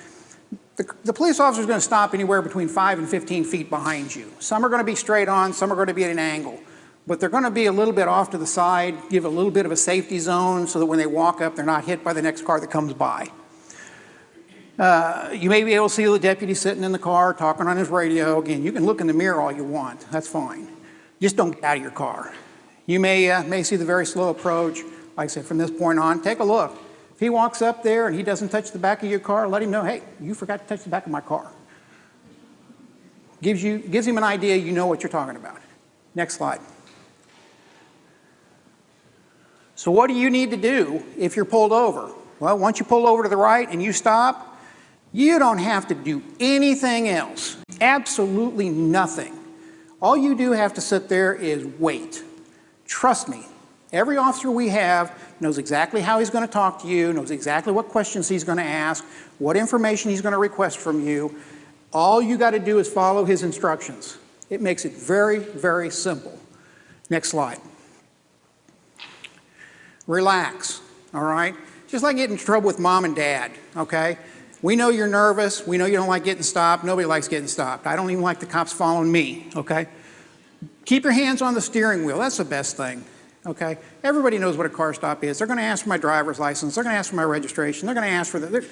The police officer is going to stop anywhere between 5 and 15 feet behind you. Some are going to be straight on, some are going to be at an angle. But they're going to be a little bit off to the side, give a little bit of a safety zone so that when they walk up, they're not hit by the next car that comes by. You may be able to see the deputy sitting in the car talking on his radio. Again, you can look in the mirror all you want. That's fine. Just don't get out of your car. You may see the very slow approach. Like I said, from this point on, take a look. If he walks up there and he doesn't touch the back of your car, let him know, hey, you forgot to touch the back of my car. Gives him an idea you know what you're talking about. Next slide. So what do you need to do if you're pulled over? Well, once you pull over to the right and you stop, you don't have to do anything else. Absolutely nothing. All you do have to sit there is wait. Trust me. Every officer we have knows exactly how he's going to talk to you, knows exactly what questions he's going to ask, what information he's going to request from you. All you got to do is follow his instructions. It makes it very, very simple. Next slide. Relax, all right? Just like getting in trouble with mom and dad, okay? We know you're nervous. We know you don't like getting stopped. Nobody likes getting stopped. I don't even like the cops following me, okay? Keep your hands on the steering wheel. That's the best thing. Okay, everybody knows what a car stop is. They're going to ask for my driver's license. They're going to ask for my registration. They're going to ask for the.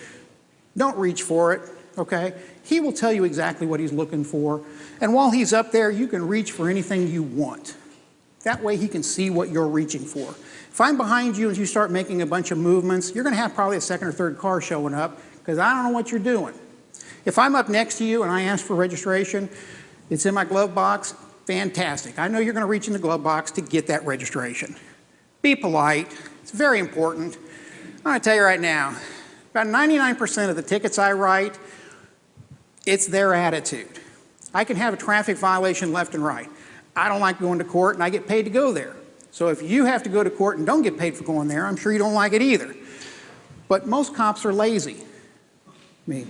Don't reach for it. Okay, he will tell you exactly what he's looking for, and while he's up there, you can reach for anything you want. That way, he can see what you're reaching for. If I'm behind you and you start making a bunch of movements, you're going to have probably a second or third car showing up because I don't know what you're doing. If I'm up next to you and I ask for registration, it's in my glove box. Fantastic. I know you're going to reach in the glove box to get that registration. Be polite. It's very important. I'm going to tell you right now, about 99% of the tickets I write, it's their attitude. I can have a traffic violation left and right. I don't like going to court, and I get paid to go there. So if you have to go to court and don't get paid for going there, I'm sure you don't like it either. But most cops are lazy. They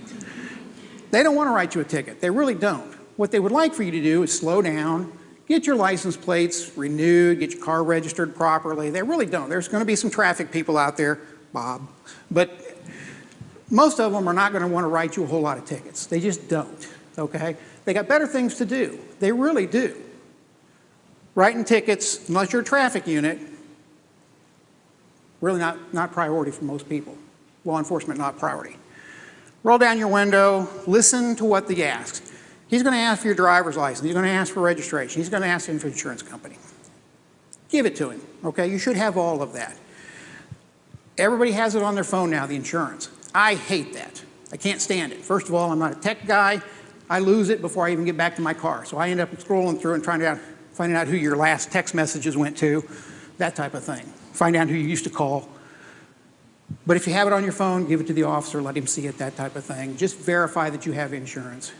don't want to write you a ticket. They really don't. What they would like for you to do is slow down, get your license plates renewed, get your car registered properly. They really don't. There's going to be some traffic people out there, Bob, but most of them are not going to want to write you a whole lot of tickets. They just don't, okay? They got better things to do. They really do. Writing tickets, unless you're a traffic unit, really not priority for most people. Law enforcement, not priority. Roll down your window, listen to what he asks. He's going to ask for your driver's license. He's going to ask for registration. He's going to ask for your insurance company. Give it to him, okay? You should have all of that. Everybody has it on their phone now, the insurance. I hate that. I can't stand it. First of all, I'm not a tech guy. I lose it before I even get back to my car. So I end up scrolling through and finding out who your last text messages went to, that type of thing. Find out who you used to call. But if you have it on your phone, give it to the officer, let him see it, that type of thing. Just verify that you have insurance.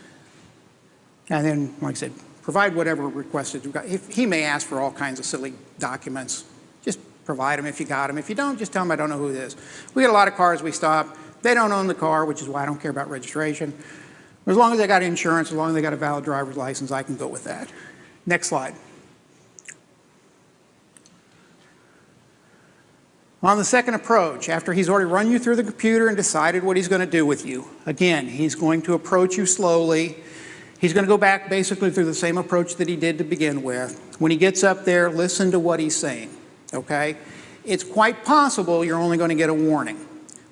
And then, like I said, provide whatever requested. He may ask for all kinds of silly documents. Just provide them if you got them. If you don't, just tell him I don't know who it is. We get a lot of cars we stop. They don't own the car, which is why I don't care about registration. As long as they got insurance, as long as they got a valid driver's license, I can go with that. Next slide. On the second approach, after he's already run you through the computer and decided what he's going to do with you, again, he's going to approach you slowly. He's going to go back basically through the same approach that he did to begin with. When he gets up there, listen to what he's saying, okay? It's quite possible you're only going to get a warning.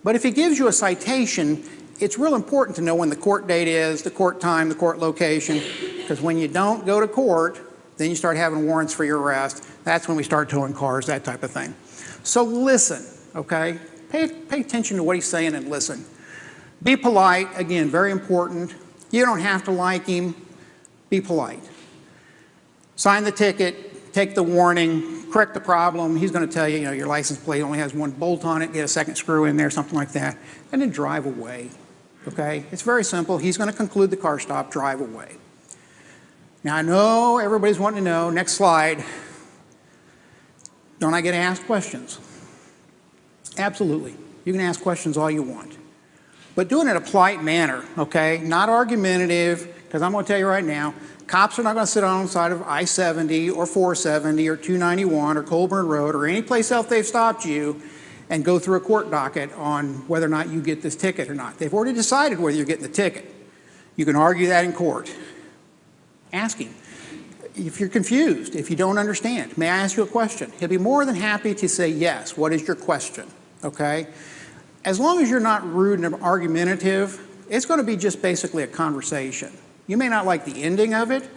But if he gives you a citation, it's real important to know when the court date is, the court time, the court location, because when you don't go to court, then you start having warrants for your arrest. That's when we start towing cars, that type of thing. So listen, okay? Pay attention to what he's saying and listen. Be polite, again, very important. You don't have to like him. Be polite. Sign the ticket, take the warning, correct the problem. He's going to tell you, your license plate only has one bolt on it, get a second screw in there, something like that, and then drive away, okay? It's very simple. He's going to conclude the car stop, drive away. Now, I know everybody's wanting to know, next slide, don't I get asked questions? Absolutely. You can ask questions all you want. But do it in a polite manner, okay? Not argumentative, because I'm going to tell you right now, cops are not going to sit on the side of I-70 or 470 or 291 or Colburn Road or any place else they've stopped you and go through a court docket on whether or not you get this ticket or not. They've already decided whether you're getting the ticket. You can argue that in court. Ask him. If you're confused, if you don't understand, may I ask you a question? He'll be more than happy to say yes. What is your question? Okay? As long as you're not rude and argumentative, it's going to be just basically a conversation. You may not like the ending of it,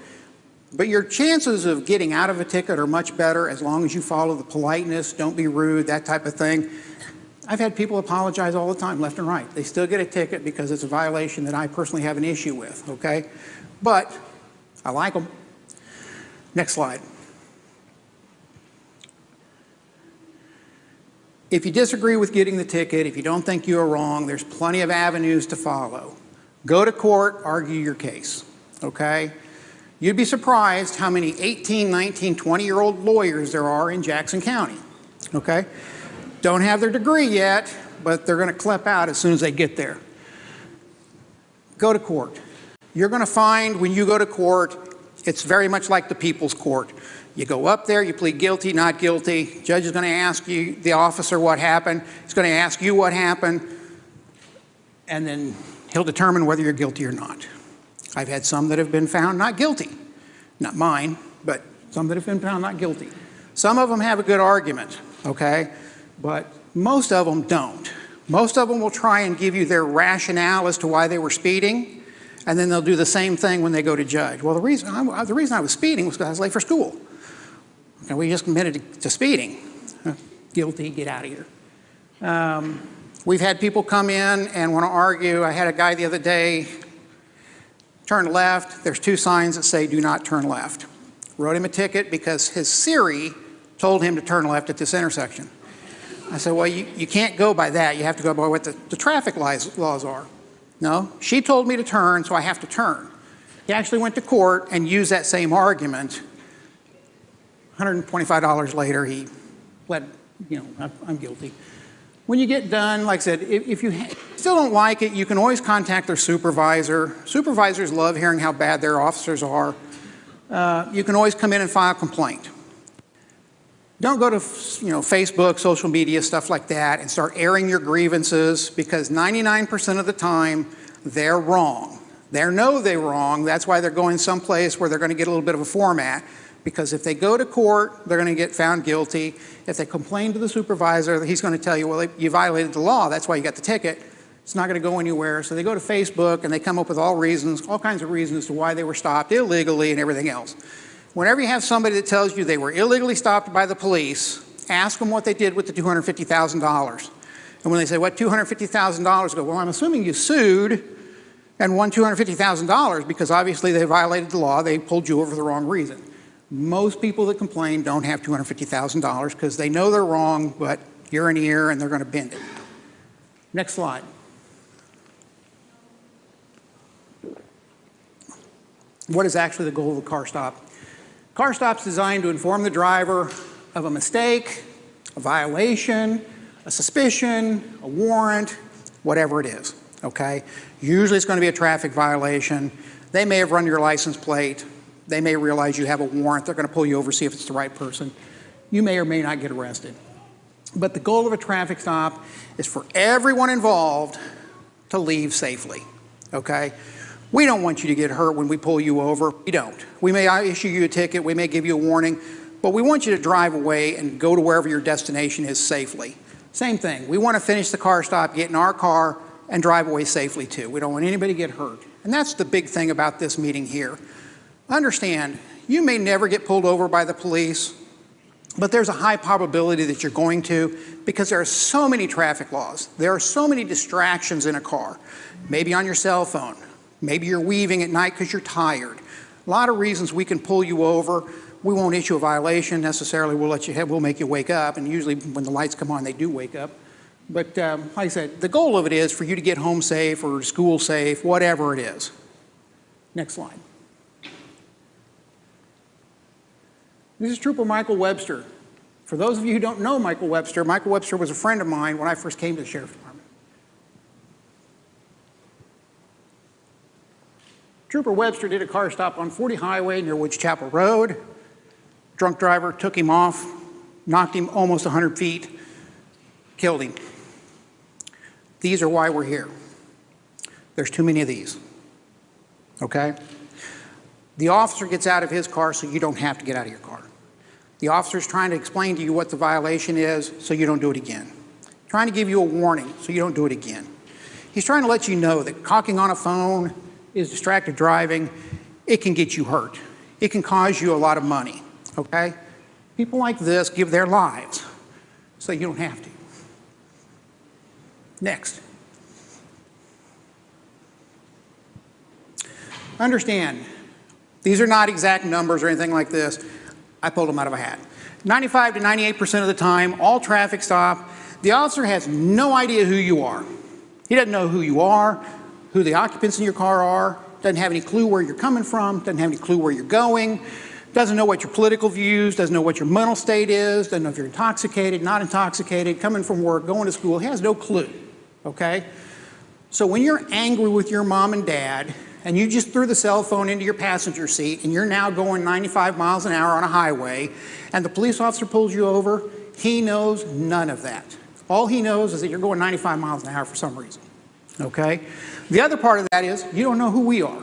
but your chances of getting out of a ticket are much better as long as you follow the politeness, don't be rude, that type of thing. I've had people apologize all the time, left and right. They still get a ticket because it's a violation that I personally have an issue with, okay? But I like them. Next slide. If you disagree with getting the ticket, if you don't think you are wrong, there's plenty of avenues to follow. Go to court, argue your case, okay? You'd be surprised how many 18, 19, 20-year-old lawyers there are in Jackson County, okay? Don't have their degree yet, but they're going to clip out as soon as they get there. Go to court. You're going to find when you go to court, it's very much like the people's court. You go up there, you plead guilty, not guilty. Judge is going to ask you, the officer, what happened. He's going to ask you what happened, and then he'll determine whether you're guilty or not. I've had some that have been found not guilty. Not mine, but some that have been found not guilty. Some of them have a good argument, okay? But most of them don't. Most of them will try and give you their rationale as to why they were speeding, and then they'll do the same thing when they go to judge. Well, the reason I was speeding was because I was late for school. And we just committed to speeding. Guilty, get out of here. We've had people come in and want to argue. I had a guy the other day, turn left. There's two signs that say do not turn left. Wrote him a ticket because his Siri told him to turn left at this intersection. I said, well, you can't go by that. You have to go by what the traffic laws are. No, she told me to turn, so I have to turn. He actually went to court and used that same argument. $125 later, he pled, I'm guilty. When you get done, like I said, if you still don't like it, you can always contact their supervisor. Supervisors love hearing how bad their officers are. You can always come in and file a complaint. Don't go to Facebook, social media, stuff like that, and start airing your grievances, because 99% of the time, they're wrong. They know they're wrong. That's why they're going someplace where they're going to get a little bit of a format, because if they go to court, they're going to get found guilty. If they complain to the supervisor, he's going to tell you, well, you violated the law. That's why you got the ticket. It's not going to go anywhere. So they go to Facebook, and they come up with all kinds of reasons as to why they were stopped illegally and everything else. Whenever you have somebody that tells you they were illegally stopped by the police, ask them what they did with the $250,000. And when they say, what, $250,000? I go, well, I'm assuming you sued and won $250,000 because obviously they violated the law. They pulled you over for the wrong reason. Most people that complain don't have $250,000 because they know they're wrong, but ear and ear, and they're going to bend it. Next slide. What is actually the goal of a car stop? Car stop's designed to inform the driver of a mistake, a violation, a suspicion, a warrant, whatever it is, okay? Usually it's going to be a traffic violation. They may have run your license plate. They may realize you have a warrant. They're going to pull you over, see if it's the right person. You may or may not get arrested. But the goal of a traffic stop is for everyone involved to leave safely, okay? We don't want you to get hurt when we pull you over. We don't. We may issue you a ticket. We may give you a warning. But we want you to drive away and go to wherever your destination is safely. Same thing. We want to finish the car stop, get in our car, and drive away safely too. We don't want anybody to get hurt. And that's the big thing about this meeting here. Understand, you may never get pulled over by the police, but there's a high probability that you're going to because there are so many traffic laws. There are so many distractions in a car. Maybe on your cell phone. Maybe you're weaving at night because you're tired. A lot of reasons we can pull you over. We won't issue a violation necessarily. We'll make you wake up, and usually when the lights come on, they do wake up. But like I said, the goal of it is for you to get home safe or school safe, whatever it is. Next slide. This is Trooper Michael Webster. For those of you who don't know Michael Webster was a friend of mine when I first came to the Sheriff's Department. Trooper Webster did a car stop on 40 Highway near Woods Chapel Road. Drunk driver took him off, knocked him almost 100 feet, killed him. These are why we're here. There's too many of these, okay? The officer gets out of his car so you don't have to get out of your car. The officer's trying to explain to you what the violation is so you don't do it again. Trying to give you a warning so you don't do it again. He's trying to let you know that cocking on a phone is distracted driving. It can get you hurt. It can cause you a lot of money. Okay? People like this give their lives so you don't have to. Next. Understand, these are not exact numbers or anything like this. I pulled them out of a hat. 95 to 98% of the time, all traffic stop, the officer has no idea who you are. He doesn't know who you are, who the occupants in your car are, doesn't have any clue where you're coming from, doesn't have any clue where you're going, doesn't know what your political views, doesn't know what your mental state is, doesn't know if you're intoxicated, not intoxicated, coming from work, going to school. He has no clue, okay? So when you're angry with your mom and dad, and you just threw the cell phone into your passenger seat, and you're now going 95 miles an hour on a highway, and the police officer pulls you over, he knows none of that. All he knows is that you're going 95 miles an hour for some reason, okay? The other part of that is you don't know who we are.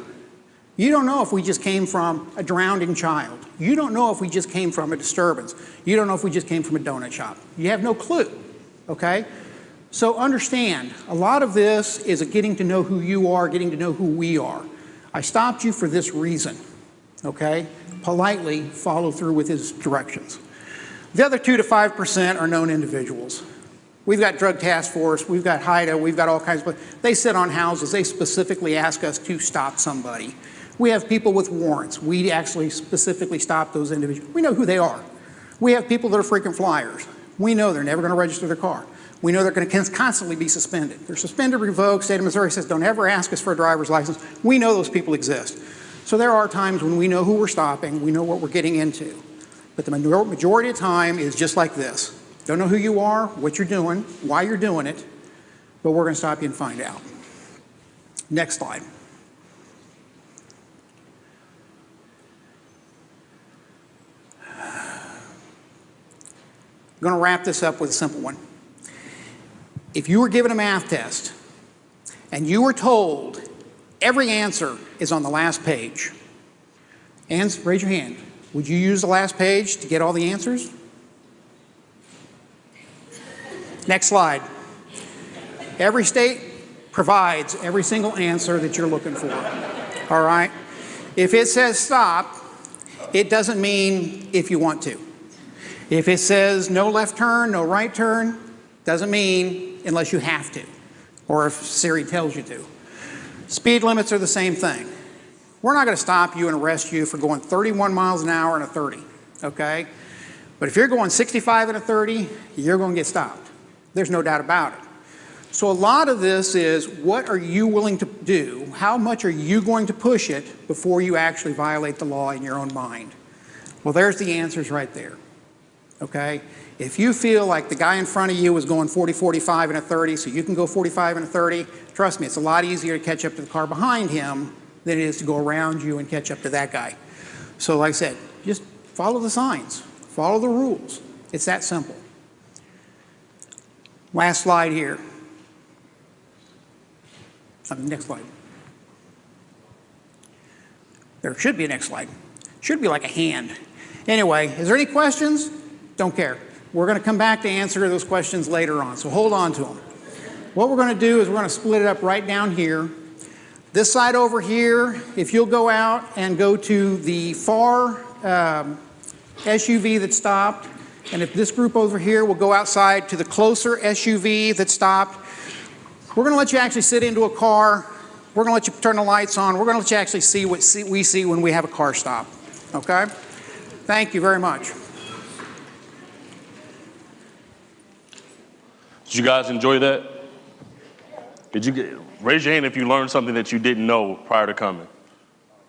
You don't know if we just came from a drowning child. You don't know if we just came from a disturbance. You don't know if we just came from a donut shop. You have no clue, okay? So understand, a lot of this is a getting to know who you are, getting to know who we are. I stopped you for this reason, okay? Politely follow through with his directions. The other 2 to 5% are known individuals. We've got Drug Task Force, we've got HIDA, we've got all kinds of, they sit on houses, they specifically ask us to stop somebody. We have people with warrants. We actually specifically stop those individuals. We know who they are. We have people that are frequent flyers. We know they're never going to register their car. We know they're going to constantly be suspended. They're suspended, revoked. State of Missouri says don't ever ask us for a driver's license. We know those people exist. So there are times when we know who we're stopping, we know what we're getting into. But the majority of the time is just like this. Don't know who you are, what you're doing, why you're doing it, but we're going to stop you and find out. Next slide. I'm going to wrap this up with a simple one. If you were given a math test and you were told every answer is on the last page, and raise your hand, would you use the last page to get all the answers? Next slide. Every state provides every single answer that you're looking for. All right? If it says stop, it doesn't mean if you want to. If it says no left turn, no right turn, doesn't mean unless you have to, or if Siri tells you to. Speed limits are the same thing. We're not going to stop you and arrest you for going 31 miles an hour in a 30, okay? But if you're going 65 in a 30, you're going to get stopped. There's no doubt about it. So a lot of this is, what are you willing to do? How much are you going to push it before you actually violate the law in your own mind? Well, there's the answers right there, okay? If you feel like the guy in front of you is going 40, 45 in a 30, so you can go 45 in a 30, trust me, it's a lot easier to catch up to the car behind him than it is to go around you and catch up to that guy. So like I said, just follow the signs, follow the rules. It's that simple. Last slide here. Next slide. There should be a next slide. Should be like a hand. Anyway, is there any questions? Don't care. We're going to come back to answer those questions later on, so hold on to them. What we're going to do is we're going to split it up right down here. This side over here, if you'll go out and go to the far SUV that stopped, and if this group over here will go outside to the closer SUV that stopped, we're going to let you actually sit into a car. We're going to let you turn the lights on. We're going to let you actually see what we see when we have a car stop. Okay? Thank you very much. Did you guys enjoy that? Raise your hand if you learned something that you didn't know prior to coming.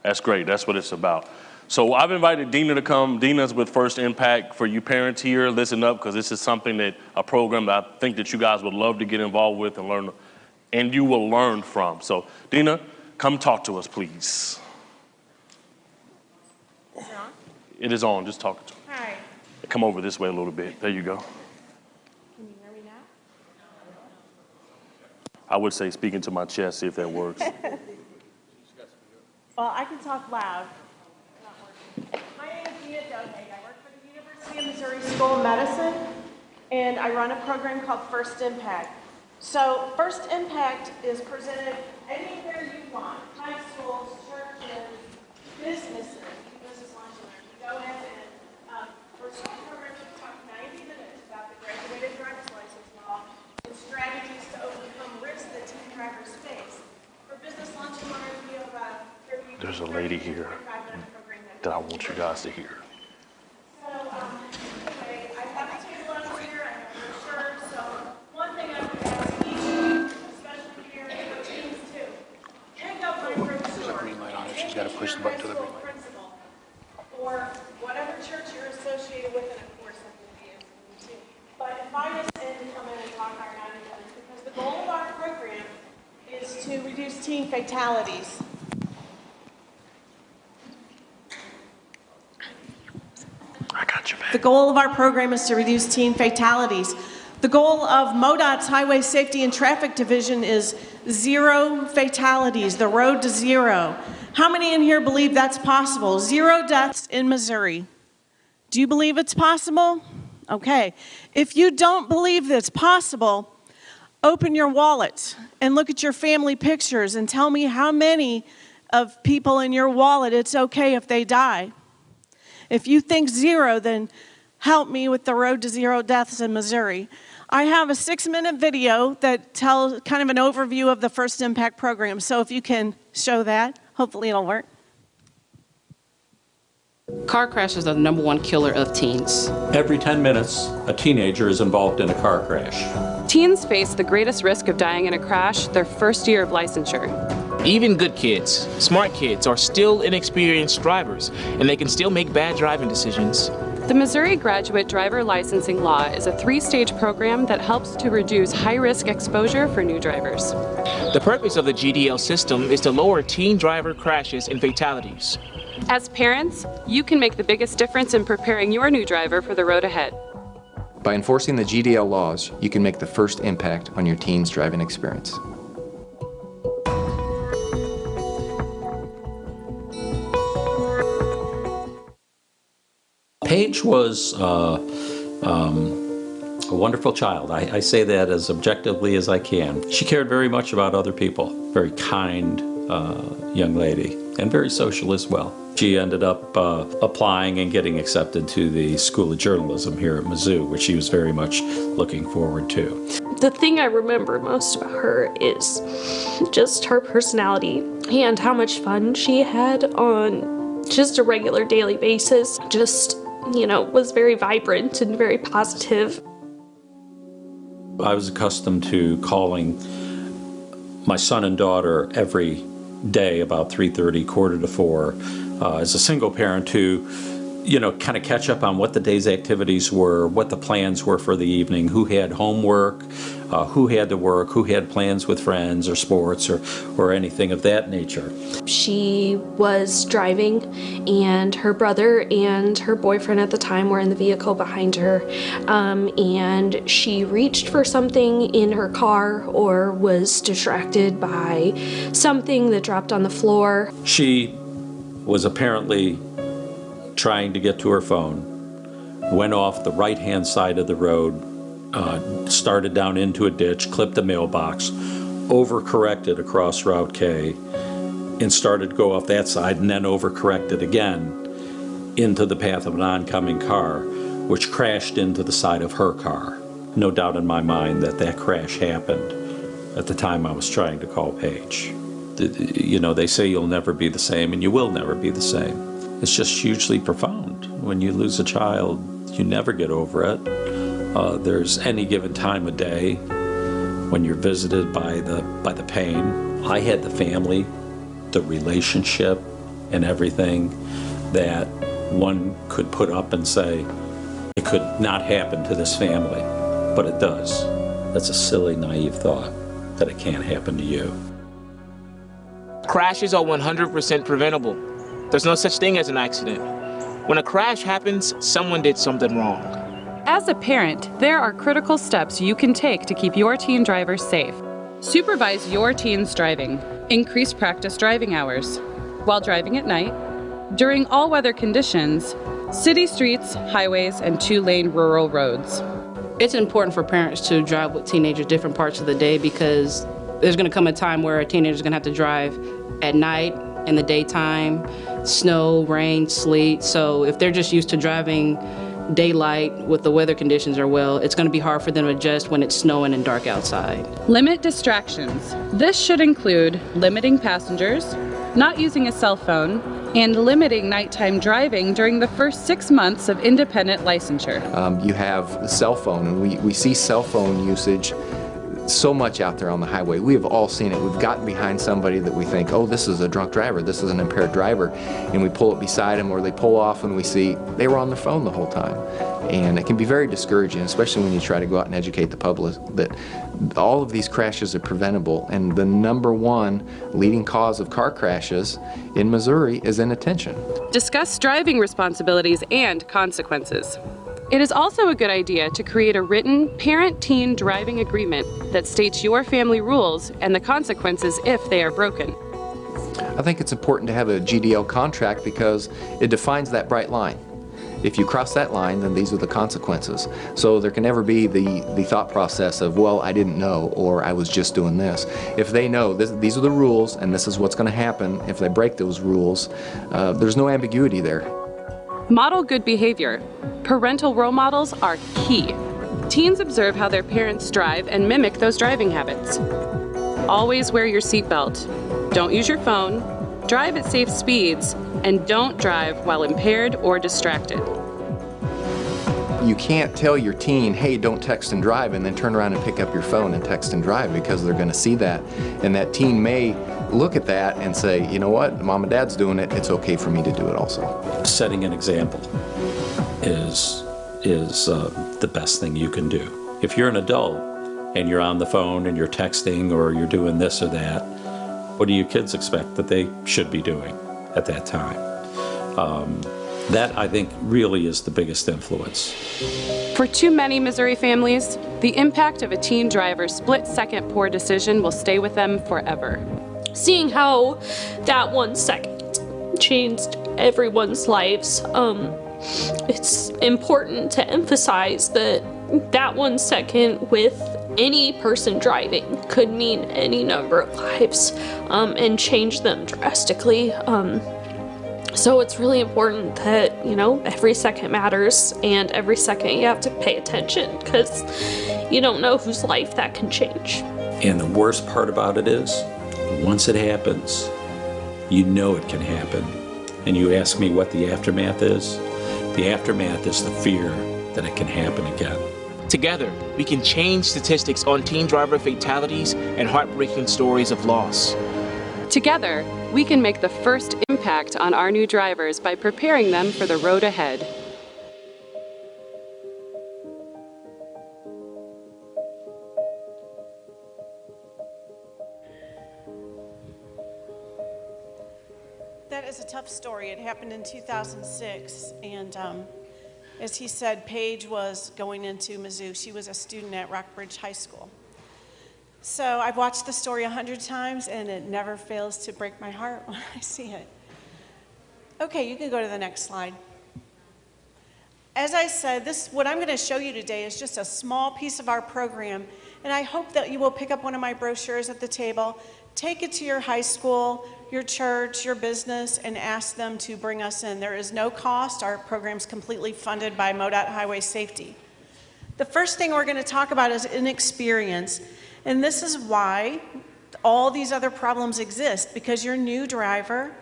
That's great. That's what it's about. So I've invited Dina to come. Dina's with First Impact. For you parents here, listen up, because this is something a program that I think that you guys would love to get involved with and learn, and you will learn from. So Dina, come talk to us, please. Is it on? It is on. Just talk to us. Hi. Come over this way a little bit. There you go. Can you hear me now? I would say speaking to my chest, see if that works. Well, I can talk loud. My name is Dina Dohag. I work for the University of Missouri School of Medicine, and I run a program called First Impact. So First Impact is presented anywhere you want: high schools, churches, businesses, business lunch and learn. You go in and for school programs, we talk 90 minutes about the graduated driver's license law and strategies to overcome risks that teen drivers face. For business lunch and learn, we have There's a lady here that I want you guys to hear. So, anyway, I have a table up here, I have brochures, so one thing I would ask each of you, especially here, and the teams too, pick up my brochure. There's a green light on it, she's got to push the button to the green light. Or whatever church you're associated with, and of course I'm going to be in too. But invite us in to come in and talk our 90 minutes, because the goal of our program is to reduce teen fatalities. The goal of our program is to reduce teen fatalities. The goal of MoDOT's Highway Safety and Traffic Division is 0 fatalities, the road to zero. How many in here believe that's possible? 0 deaths in Missouri. Do you believe it's possible? Okay. If you don't believe it's possible, open your wallet and look at your family pictures and tell me how many of people in your wallet it's okay if they die. If you think 0, then help me with the road to 0 deaths in Missouri. I have a 6-minute video that tells kind of an overview of the First Impact program. So if you can show that, hopefully it'll work. Car crashes are the #1 killer of teens. Every 10 minutes, a teenager is involved in a car crash. Teens face the greatest risk of dying in a crash their first year of licensure. Even good kids, smart kids, are still inexperienced drivers, and they can still make bad driving decisions. The Missouri Graduate Driver Licensing Law is a 3-stage program that helps to reduce high-risk exposure for new drivers. The purpose of the GDL system is to lower teen driver crashes and fatalities. As parents, you can make the biggest difference in preparing your new driver for the road ahead. By enforcing the GDL laws, you can make the first impact on your teen's driving experience. Paige was a wonderful child. I say that as objectively as I can. She cared very much about other people. Very kind young lady. and very social as well. She ended up applying and getting accepted to the School of Journalism here at Mizzou, which she was very much looking forward to. The thing I remember most about her is just her personality and how much fun she had on just a regular daily basis. Just, you know, was very vibrant and very positive. I was accustomed to calling my son and daughter every day about 3:30, 3:45, as a single parent to, you know, kind of catch up on what the day's activities were, what the plans were for the evening, who had homework, who had to work, who had plans with friends or sports or anything of that nature. She was driving, and her brother and her boyfriend at the time were in the vehicle behind her, and she reached for something in her car or was distracted by something that dropped on the floor. She was apparently trying to get to her phone, went off the right-hand side of the road, started down into a ditch, clipped a mailbox, overcorrected across Route K, and started to go off that side, and then overcorrected again into the path of an oncoming car, which crashed into the side of her car. No doubt in my mind that that crash happened at the time I was trying to call Paige. You know, they say you'll never be the same, and you will never be the same. It's just hugely profound. When you lose a child, you never get over it. There's any given time of day when you're visited by the pain. I had the family, the relationship, and everything that one could put up and say, it could not happen to this family, but it does. That's a silly, naive thought that it can't happen to you. Crashes are 100% preventable. There's no such thing as an accident. When a crash happens, someone did something wrong. As a parent, there are critical steps you can take to keep your teen driver safe. Supervise your teen's driving. Increase practice driving hours. While driving at night, during all weather conditions, city streets, highways, and 2-lane rural roads. It's important for parents to drive with teenagers different parts of the day because there's going to come a time where a teenager is going to have to drive at night, in the daytime, snow, rain, sleet. So if they're just used to driving daylight with the weather conditions are well, it's going to be hard for them to adjust when it's snowing and dark outside. Limit distractions. This should include limiting passengers, not using a cell phone, and limiting nighttime driving during the first 6 months of independent licensure. You have the cell phone, and we see cell phone usage so much out there on the highway. We have all seen it. We've gotten behind somebody that we think, oh, this is a drunk driver, this is an impaired driver, and we pull up beside them, or they pull off and we see they were on their phone the whole time. And it can be very discouraging, especially when you try to go out and educate the public that all of these crashes are preventable, and the #1 leading cause of car crashes in Missouri is inattention. Discuss driving responsibilities and consequences. It is also a good idea to create a written parent-teen driving agreement that states your family rules and the consequences if they are broken. I think it's important to have a GDL contract because it defines that bright line. If you cross that line, then these are the consequences. So there can never be the thought process of, well, I didn't know, or I was just doing this. If they know these are the rules and this is what's going to happen if they break those rules, there's no ambiguity there. Model good behavior. Parental role models are key. Teens observe how their parents drive and mimic those driving habits. Always wear your seatbelt. Don't use your phone. Drive at safe speeds. And don't drive while impaired or distracted. You can't tell your teen, hey, don't text and drive, and then turn around and pick up your phone and text and drive, because they're going to see that. And that teen may look at that and say, you know what, mom and dad's doing it, it's okay for me to do it also. Setting an example is the best thing you can do. If you're an adult and you're on the phone and you're texting or you're doing this or that, what do your kids expect that they should be doing at that time? That, I think, really is the biggest influence. For too many Missouri families, the impact of a teen driver's split-second poor decision will stay with them forever. Seeing how that 1 second changed everyone's lives, it's important to emphasize that 1 second with any person driving could mean any number of lives and change them drastically. So it's really important that, you know, every second matters, and every second you have to pay attention, because you don't know whose life that can change. And the worst part about it is, once it happens, you know it can happen. And you ask me what the aftermath is? The aftermath is the fear that it can happen again. Together, we can change statistics on teen driver fatalities and heartbreaking stories of loss. Together, we can make the first impact on our new drivers by preparing them for the road ahead. That is a tough story. It happened in 2006, and as he said, Paige was going into Mizzou. She was a student at Rockbridge High School. So I've watched the story 100 times, and it never fails to break my heart when I see it. Okay, you can go to the next slide. As I said, what I'm going to show you today is just a small piece of our program, and I hope that you will pick up one of my brochures at the table, take it to your high school, your church, your business, and ask them to bring us in. There is no cost. Our program's completely funded by MoDOT Highway Safety. The first thing we're going to talk about is inexperience. And this is why all these other problems exist, because your new driver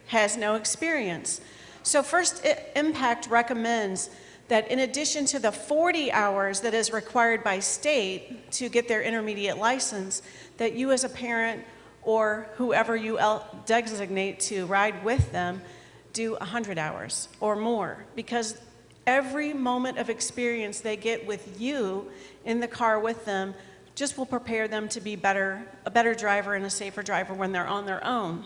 has no experience. So First Impact recommends that in addition to the 40 hours that is required by state to get their intermediate license, that you as a parent or whoever you designate to ride with them do 100 hours or more, because every moment of experience they get with you in the car with them just will prepare them to be a better driver and a safer driver when they're on their own.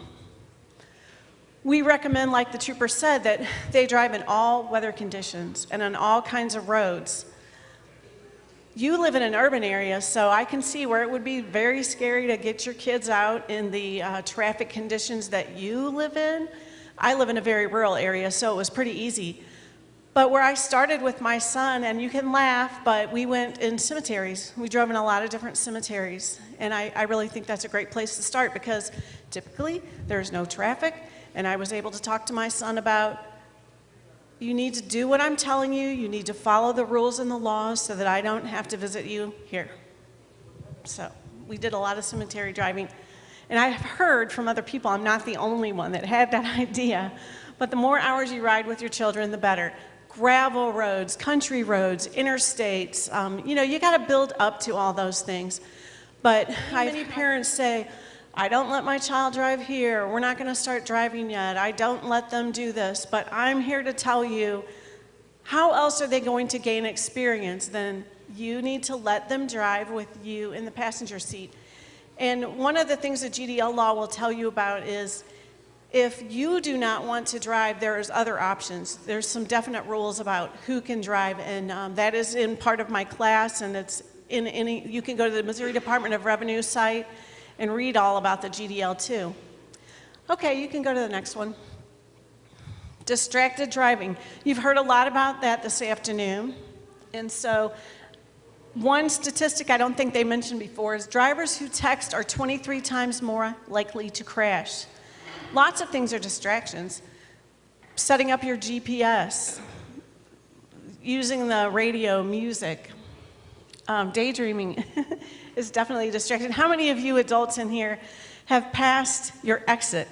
We recommend, like the trooper said, that they drive in all weather conditions and on all kinds of roads. You live in an urban area, so I can see where it would be very scary to get your kids out in the traffic conditions that you live in. I live in a very rural area, so it was pretty easy. But where I started with my son, and you can laugh, but we went in cemeteries. We drove in a lot of different cemeteries. And I really think that's a great place to start, because typically there's no traffic. And I was able to talk to my son about, you need to do what I'm telling you. You need to follow the rules and the laws so that I don't have to visit you here. So we did a lot of cemetery driving. And I've heard from other people, I'm not the only one that had that idea, but the more hours you ride with your children, the better. Gravel roads, country roads, interstates, you know, you got to build up to all those things. But many parents say, I don't let my child drive here. We're not going to start driving yet. I don't let them do this. But I'm here to tell you, how else are they going to gain experience than you need to let them drive with you in the passenger seat? And one of the things that GDL law will tell you about is, if you do not want to drive, there's other options. There's some definite rules about who can drive, and that is in part of my class, and it's in any, you can go to the Missouri Department of Revenue site and read all about the GDL too. Okay, you can go to the next one. Distracted driving. You've heard a lot about that this afternoon. And so one statistic I don't think they mentioned before is drivers who text are 23 times more likely to crash. Lots of things are distractions. Setting up your GPS, using the radio, music, daydreaming is definitely a distraction. How many of you adults in here have passed your exit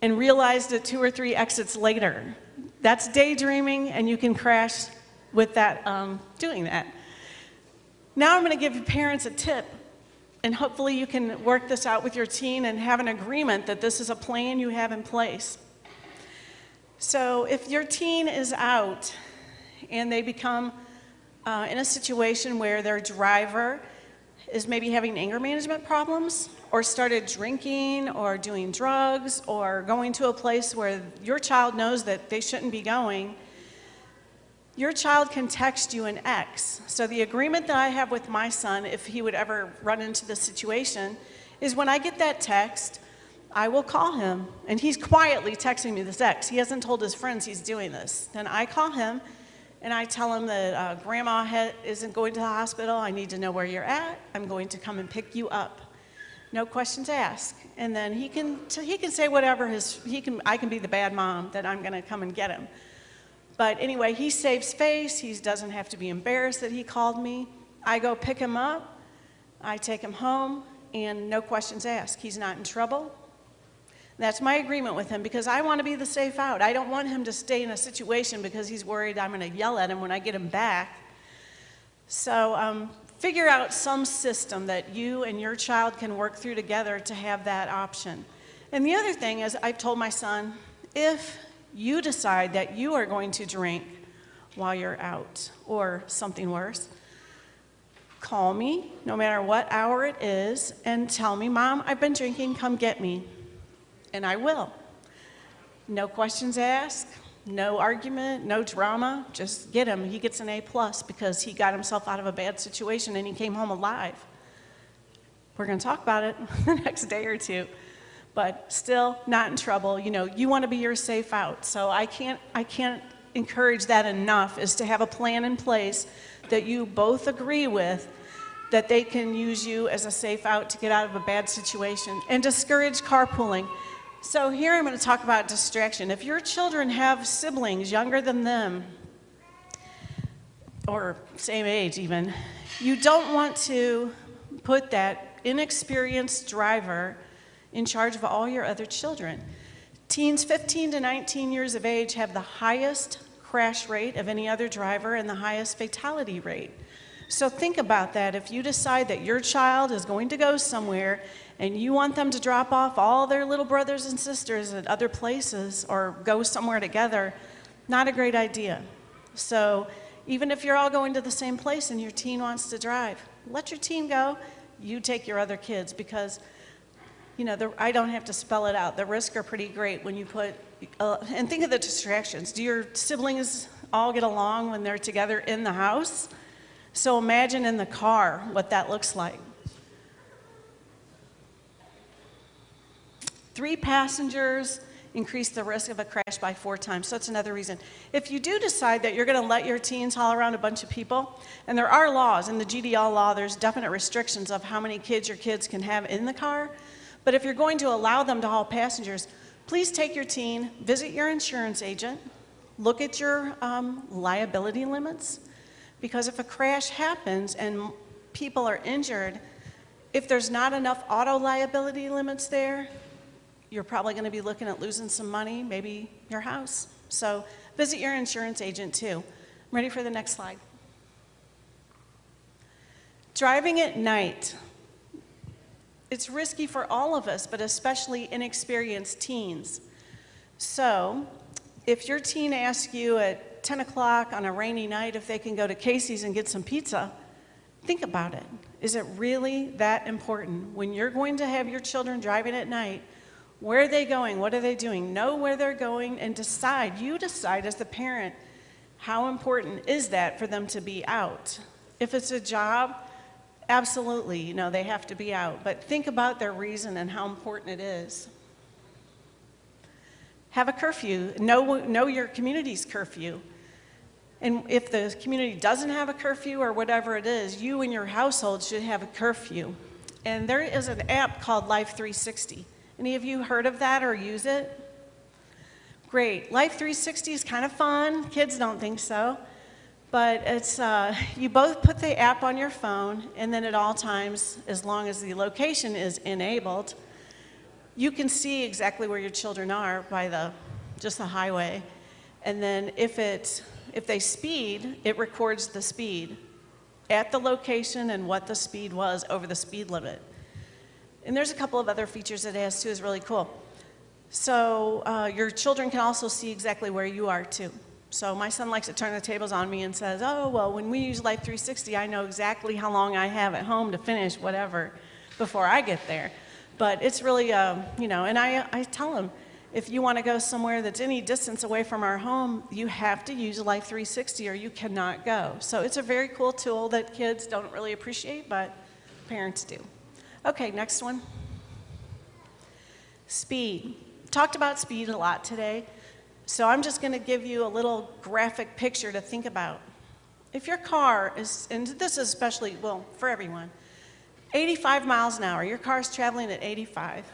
and realized it 2 or 3 exits later? That's daydreaming, and you can crash with that, doing that. Now I'm going to give parents a tip. And hopefully you can work this out with your teen and have an agreement that this is a plan you have in place. So if your teen is out and they become in a situation where their driver is maybe having anger management problems, or started drinking or doing drugs, or going to a place where your child knows that they shouldn't be going, your child can text you an X. So the agreement that I have with my son, if he would ever run into this situation, is when I get that text, I will call him, and he's quietly texting me this X. He hasn't told his friends he's doing this. Then I call him, and I tell him that grandma isn't going to the hospital. I need to know where you're at. I'm going to come and pick you up. No questions asked. And then he can say whatever I can be the bad mom that I'm going to come and get him. But anyway, he saves face. He doesn't have to be embarrassed that he called me. I go pick him up. I take him home, and no questions asked. He's not in trouble. That's my agreement with him, because I want to be the safe out. I don't want him to stay in a situation because he's worried I'm going to yell at him when I get him back. So figure out some system that you and your child can work through together to have that option. And the other thing is, I've told my son, if you decide that you are going to drink while you're out or something worse, call me no matter what hour it is and tell me, Mom, I've been drinking, come get me. And I will. No questions asked, no argument, no drama, just get him. He gets an A+ because he got himself out of a bad situation and he came home alive. We're going to talk about it the next day or two, but still not in trouble. You know, you want to be your safe out. So I can't encourage that enough, is to have a plan in place that you both agree with, that they can use you as a safe out to get out of a bad situation, and discourage carpooling. So here I'm going to talk about distraction. If your children have siblings younger than them, or same age even, you don't want to put that inexperienced driver in charge of all your other children. Teens 15 to 19 years of age have the highest crash rate of any other driver and the highest fatality rate. So think about that. If you decide that your child is going to go somewhere and you want them to drop off all their little brothers and sisters at other places or go somewhere together, not a great idea. So even if you're all going to the same place and your teen wants to drive, let your teen go. You take your other kids, because you know, I don't have to spell it out. The risks are pretty great when you put, and think of the distractions. Do your siblings all get along when they're together in the house? So imagine in the car what that looks like. 3 passengers increase the risk of a crash by 4 times. So that's another reason. If you do decide that you're going to let your teens haul around a bunch of people, and there are laws, in the GDL law, there's definite restrictions of how many kids your kids can have in the car. But if you're going to allow them to haul passengers, please take your teen, visit your insurance agent, look at your liability limits, because if a crash happens and people are injured, if there's not enough auto liability limits there, you're probably going to be looking at losing some money, maybe your house. So visit your insurance agent too. I'm ready for the next slide. Driving at night. It's risky for all of us, but especially inexperienced teens. So if your teen asks you at 10 o'clock on a rainy night if they can go to Casey's and get some pizza, think about it. Is it really that important? When you're going to have your children driving at night, where are they going? What are they doing? Know where they're going and decide. You decide as the parent, how important is that for them to be out? If it's a job, absolutely, you know, they have to be out. But think about their reason and how important it is. Have a curfew. Know your community's curfew. And if the community doesn't have a curfew or whatever it is, you and your household should have a curfew. And there is an app called Life 360. Any of you heard of that or use it? Great. Life 360 is kind of fun. Kids don't think so. But it's, you both put the app on your phone, and then at all times, as long as the location is enabled, you can see exactly where your children are by just the highway. And then if they speed, it records the speed at the location and what the speed was over the speed limit. And there's a couple of other features it has too, is really cool. So your children can also see exactly where you are too. So my son likes to turn the tables on me and says, oh, well, when we use Life 360, I know exactly how long I have at home to finish whatever before I get there. But it's really, you know, and I tell him, if you want to go somewhere that's any distance away from our home, you have to use Life 360 or you cannot go. So it's a very cool tool that kids don't really appreciate, but parents do. Okay, next one. Speed. Talked about speed a lot today. So I'm just going to give you a little graphic picture to think about. If your car is, and this is especially, well, for everyone, 85 miles an hour, your car's traveling at 85,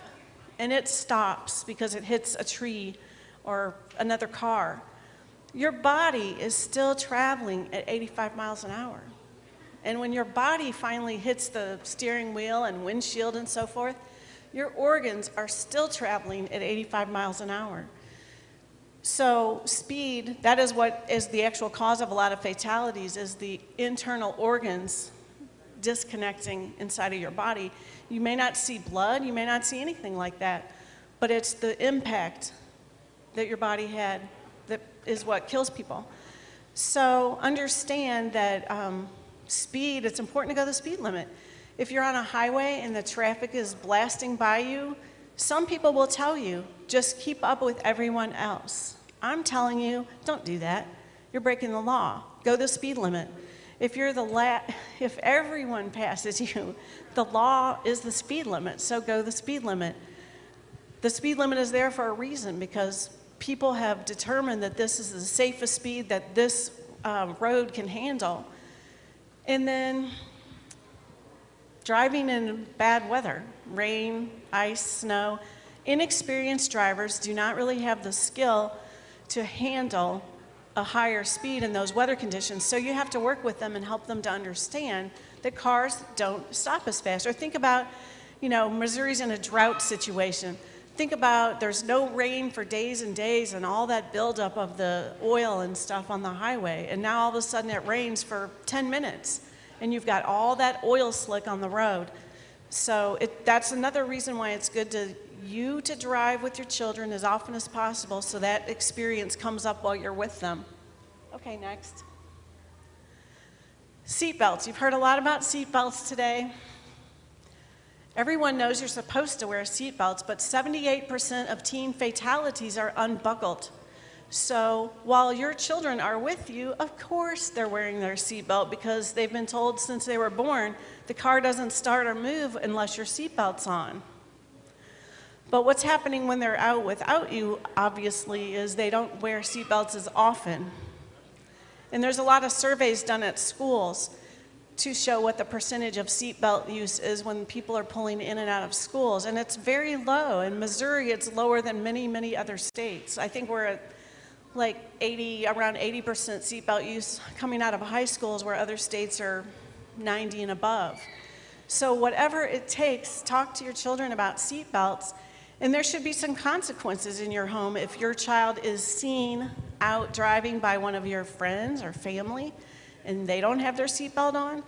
and it stops because it hits a tree or another car. Your body is still traveling at 85 miles an hour. And when your body finally hits the steering wheel and windshield and so forth, your organs are still traveling at 85 miles an hour. So speed, that is what is the actual cause of a lot of fatalities, is the internal organs disconnecting inside of your body. You may not see blood, you may not see anything like that, but it's the impact that your body had that is what kills people. So understand that speed, it's important to go the speed limit. If you're on a highway and the traffic is blasting by you, some people will tell you, just keep up with everyone else. I'm telling you, don't do that. You're breaking the law. Go the speed limit. If you're if everyone passes you, the law is the speed limit, so go the speed limit. The speed limit is there for a reason, because people have determined that this is the safest speed that this road can handle. And then driving in bad weather, rain, ice, snow. Inexperienced drivers do not really have the skill to handle a higher speed in those weather conditions. So you have to work with them and help them to understand that cars don't stop as fast. Or think about, Missouri's in a drought situation. Think about there's no rain for days and days and all that buildup of the oil and stuff on the highway. And now all of a sudden it rains for 10 minutes and you've got all that oil slick on the road. So that's another reason why it's good to drive with your children as often as possible so that experience comes up while you're with them. Okay, next. Seatbelts. You've heard a lot about seatbelts today. Everyone knows you're supposed to wear seatbelts, but 78% of teen fatalities are unbuckled. So while your children are with you, of course they're wearing their seatbelt because they've been told since they were born the car doesn't start or move unless your seatbelt's on. But what's happening when they're out without you, obviously, is they don't wear seatbelts as often. And there's a lot of surveys done at schools to show what the percentage of seatbelt use is when people are pulling in and out of schools. And it's very low. In Missouri, it's lower than many, many other states. I think we're at like around 80% seatbelt use coming out of high schools, where other states are 90 and above. So whatever it takes, talk to your children about seatbelts. And there should be some consequences in your home if your child is seen out driving by one of your friends or family and they don't have their seatbelt on.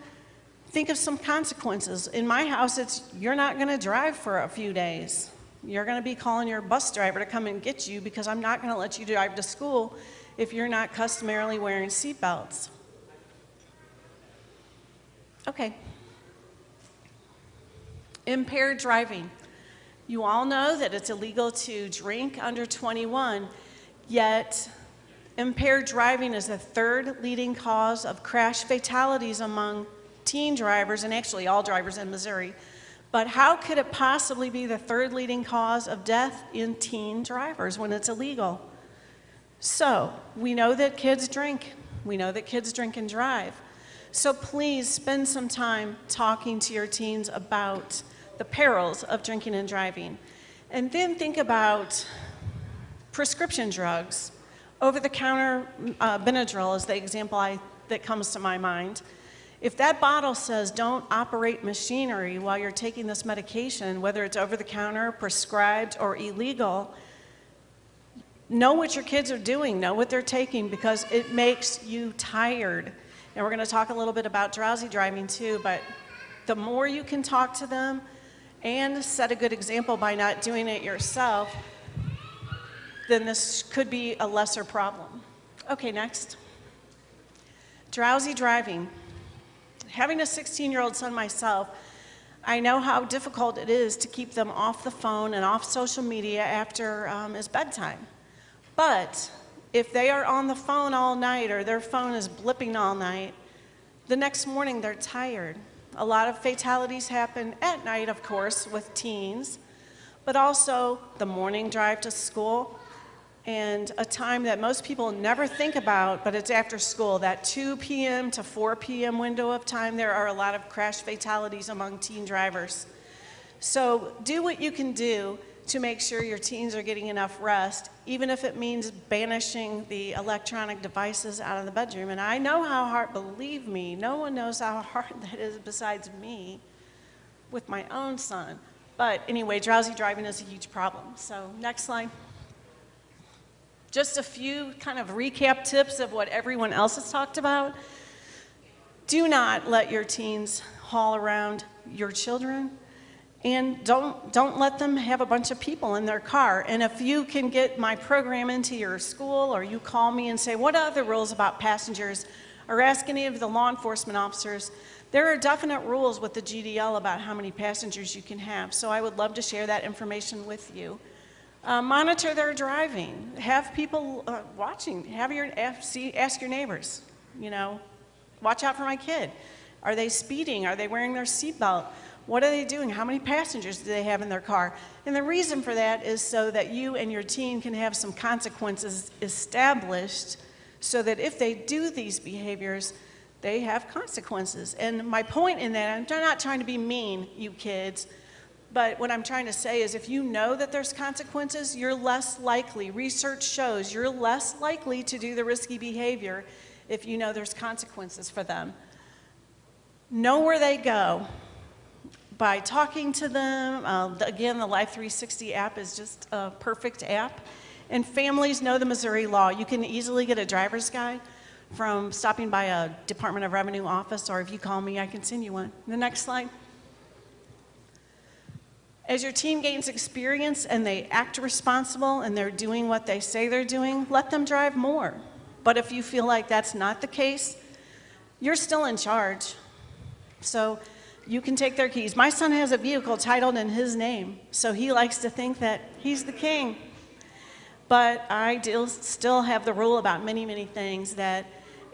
Think of some consequences. In my house, you're not going to drive for a few days. You're going to be calling your bus driver to come and get you because I'm not going to let you drive to school if you're not customarily wearing seatbelts. Okay. Impaired driving. You all know that it's illegal to drink under 21, yet impaired driving is the third leading cause of crash fatalities among teen drivers, and actually all drivers in Missouri. But how could it possibly be the third leading cause of death in teen drivers when it's illegal? So we know that kids drink. We know that kids drink and drive. So please spend some time talking to your teens about the perils of drinking and driving. And then think about prescription drugs. Over-the-counter Benadryl is the example that comes to my mind. If that bottle says don't operate machinery while you're taking this medication, whether it's over-the-counter, prescribed, or illegal, know what your kids are doing, know what they're taking, because it makes you tired. And we're going to talk a little bit about drowsy driving too, but the more you can talk to them and set a good example by not doing it yourself, then this could be a lesser problem. Okay, next. Drowsy driving. Having a 16-year-old son myself, I know how difficult it is to keep them off the phone and off social media after it's bedtime. But if they are on the phone all night or their phone is blipping all night, the next morning they're tired. A lot of fatalities happen at night, of course, with teens, but also the morning drive to school. And a time that most people never think about, but it's after school, that 2 p.m. to 4 p.m. window of time, there are a lot of crash fatalities among teen drivers. So do what you can do to make sure your teens are getting enough rest, even if it means banishing the electronic devices out of the bedroom. And I know how hard, believe me, no one knows how hard that is besides me with my own son. But anyway, drowsy driving is a huge problem. So next slide. Just a few kind of recap tips of what everyone else has talked about. Do not let your teens haul around your children, and don't let them have a bunch of people in their car. And if you can get my program into your school, or you call me and say, what are the rules about passengers, or ask any of the law enforcement officers, there are definite rules with the GDL about how many passengers you can have. So I would love to share that information with you. Monitor their driving. Have people watching. Ask your neighbors, you know, watch out for my kid. Are they speeding? Are they wearing their seatbelt? What are they doing? How many passengers do they have in their car? And the reason for that is so that you and your teen can have some consequences established so that if they do these behaviors, they have consequences. And my point in that, I'm not trying to be mean, you kids, but what I'm trying to say is if you know that there's consequences, you're less likely, research shows you're less likely to do the risky behavior if you know there's consequences for them. Know where they go by talking to them. Again, the Life 360 app is just a perfect app. And families know the Missouri law. You can easily get a driver's guide from stopping by a Department of Revenue office, or if you call me, I can send you one. The next slide. As your teen gains experience and they act responsible and they're doing what they say they're doing, let them drive more. But if you feel like that's not the case, you're still in charge. So you can take their keys. My son has a vehicle titled in his name, so he likes to think that he's the king. But I still have the rule about many, many things that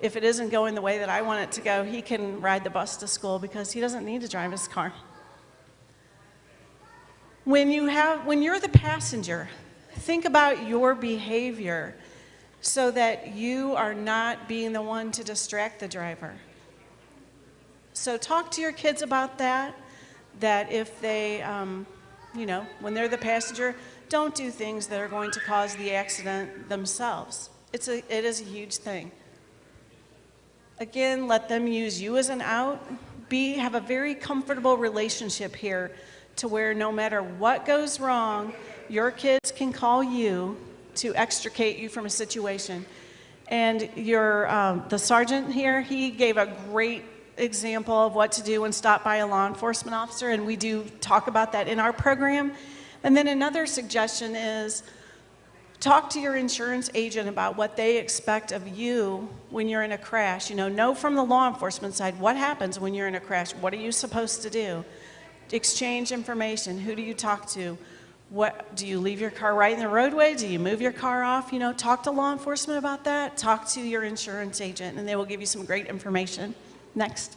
if it isn't going the way that I want it to go, he can ride the bus to school because he doesn't need to drive his car. When you're the passenger, think about your behavior so that you are not being the one to distract the driver. So talk to your kids about that if they, when they're the passenger, don't do things that are going to cause the accident themselves. It is a huge thing. Again, let them use you as an out. Have a very comfortable relationship here to where no matter what goes wrong, your kids can call you to extricate you from a situation. And the sergeant here, he gave a great example of what to do when stopped by a law enforcement officer, and we do talk about that in our program. And then another suggestion is talk to your insurance agent about what they expect of you when you're in a crash. Know from the law enforcement side what happens when you're in a crash. What are you supposed to do? Exchange information. Who do you talk to? Do you leave your car right in the roadway? Do you move your car off? Talk to law enforcement about that. Talk to your insurance agent, and they will give you some great information. Next.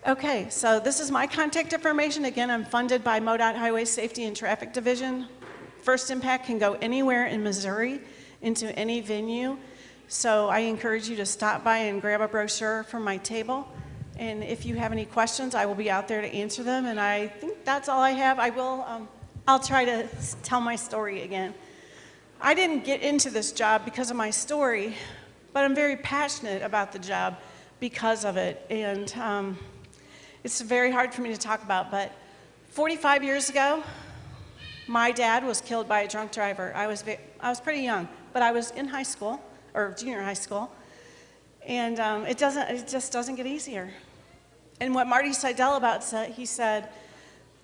Okay, so this is my contact information. Again, I'm funded by MoDOT Highway Safety and Traffic Division. First Impact can go anywhere in Missouri, into any venue. So I encourage you to stop by and grab a brochure from my table. And if you have any questions, I will be out there to answer them. And I think that's all I have. I'll try to tell my story again. I didn't get into this job because of my story, but I'm very passionate about the job because of it. And it's very hard for me to talk about, but 45 years ago, my dad was killed by a drunk driver. I was pretty young, but I was in high school, or junior high school. And it just doesn't get easier. And what Marty Seidel he said,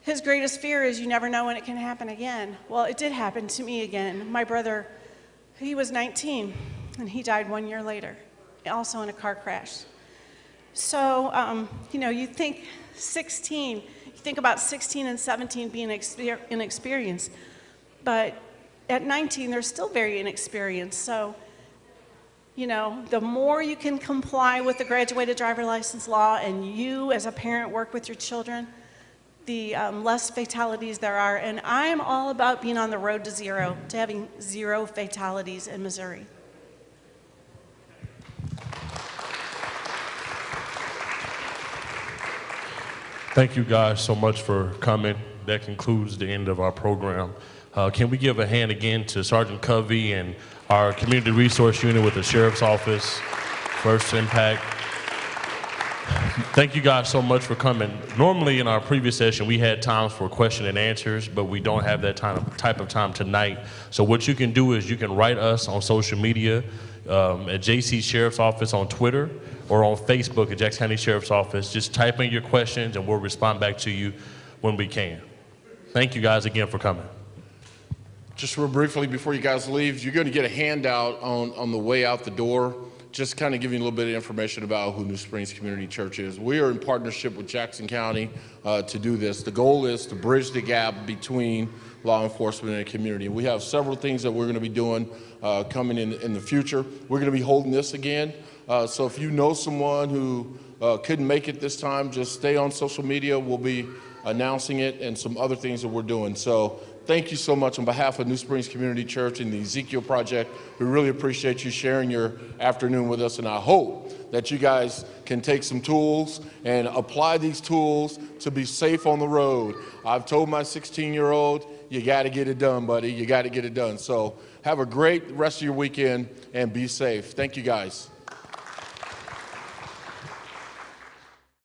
his greatest fear is you never know when it can happen again. Well, it did happen to me again. My brother, he was 19, and he died 1 year later, also in a car crash. So, you think 16, you think about 16 and 17 being inexperienced, but at 19, they're still very inexperienced. So, the more you can comply with the graduated driver license law and you as a parent work with your children, the less fatalities there are. And I'm all about being on the road to zero, to having 0 fatalities in Missouri. Thank you guys so much for coming. That concludes the end of our program. Can we give a hand again to Sergeant Covey and our Community Resource Unit with the Sheriff's Office, First Impact. Thank you guys so much for coming. Normally in our previous session, we had times for question and answers, but we don't have that type of time tonight. So what you can do is you can write us on social media at JC Sheriff's Office on Twitter or on Facebook at Jackson County Sheriff's Office. Just type in your questions and we'll respond back to you when we can. Thank you guys again for coming. Just real briefly before you guys leave, you're going to get a handout on the way out the door, just kind of giving you a little bit of information about who New Springs Community Church is. We are in partnership with Jackson County to do this. The goal is to bridge the gap between law enforcement and the community. We have several things that we're going to be doing coming in the future. We're going to be holding this again. So if you know someone who couldn't make it this time, just stay on social media. We'll be announcing it and some other things that we're doing. So thank you so much on behalf of New Springs Community Church and the Ezekiel Project. We really appreciate you sharing your afternoon with us, and I hope that you guys can take some tools and apply these tools to be safe on the road. I've told my 16-year-old, you got to get it done, buddy. You got to get it done. So have a great rest of your weekend and be safe. Thank you, guys.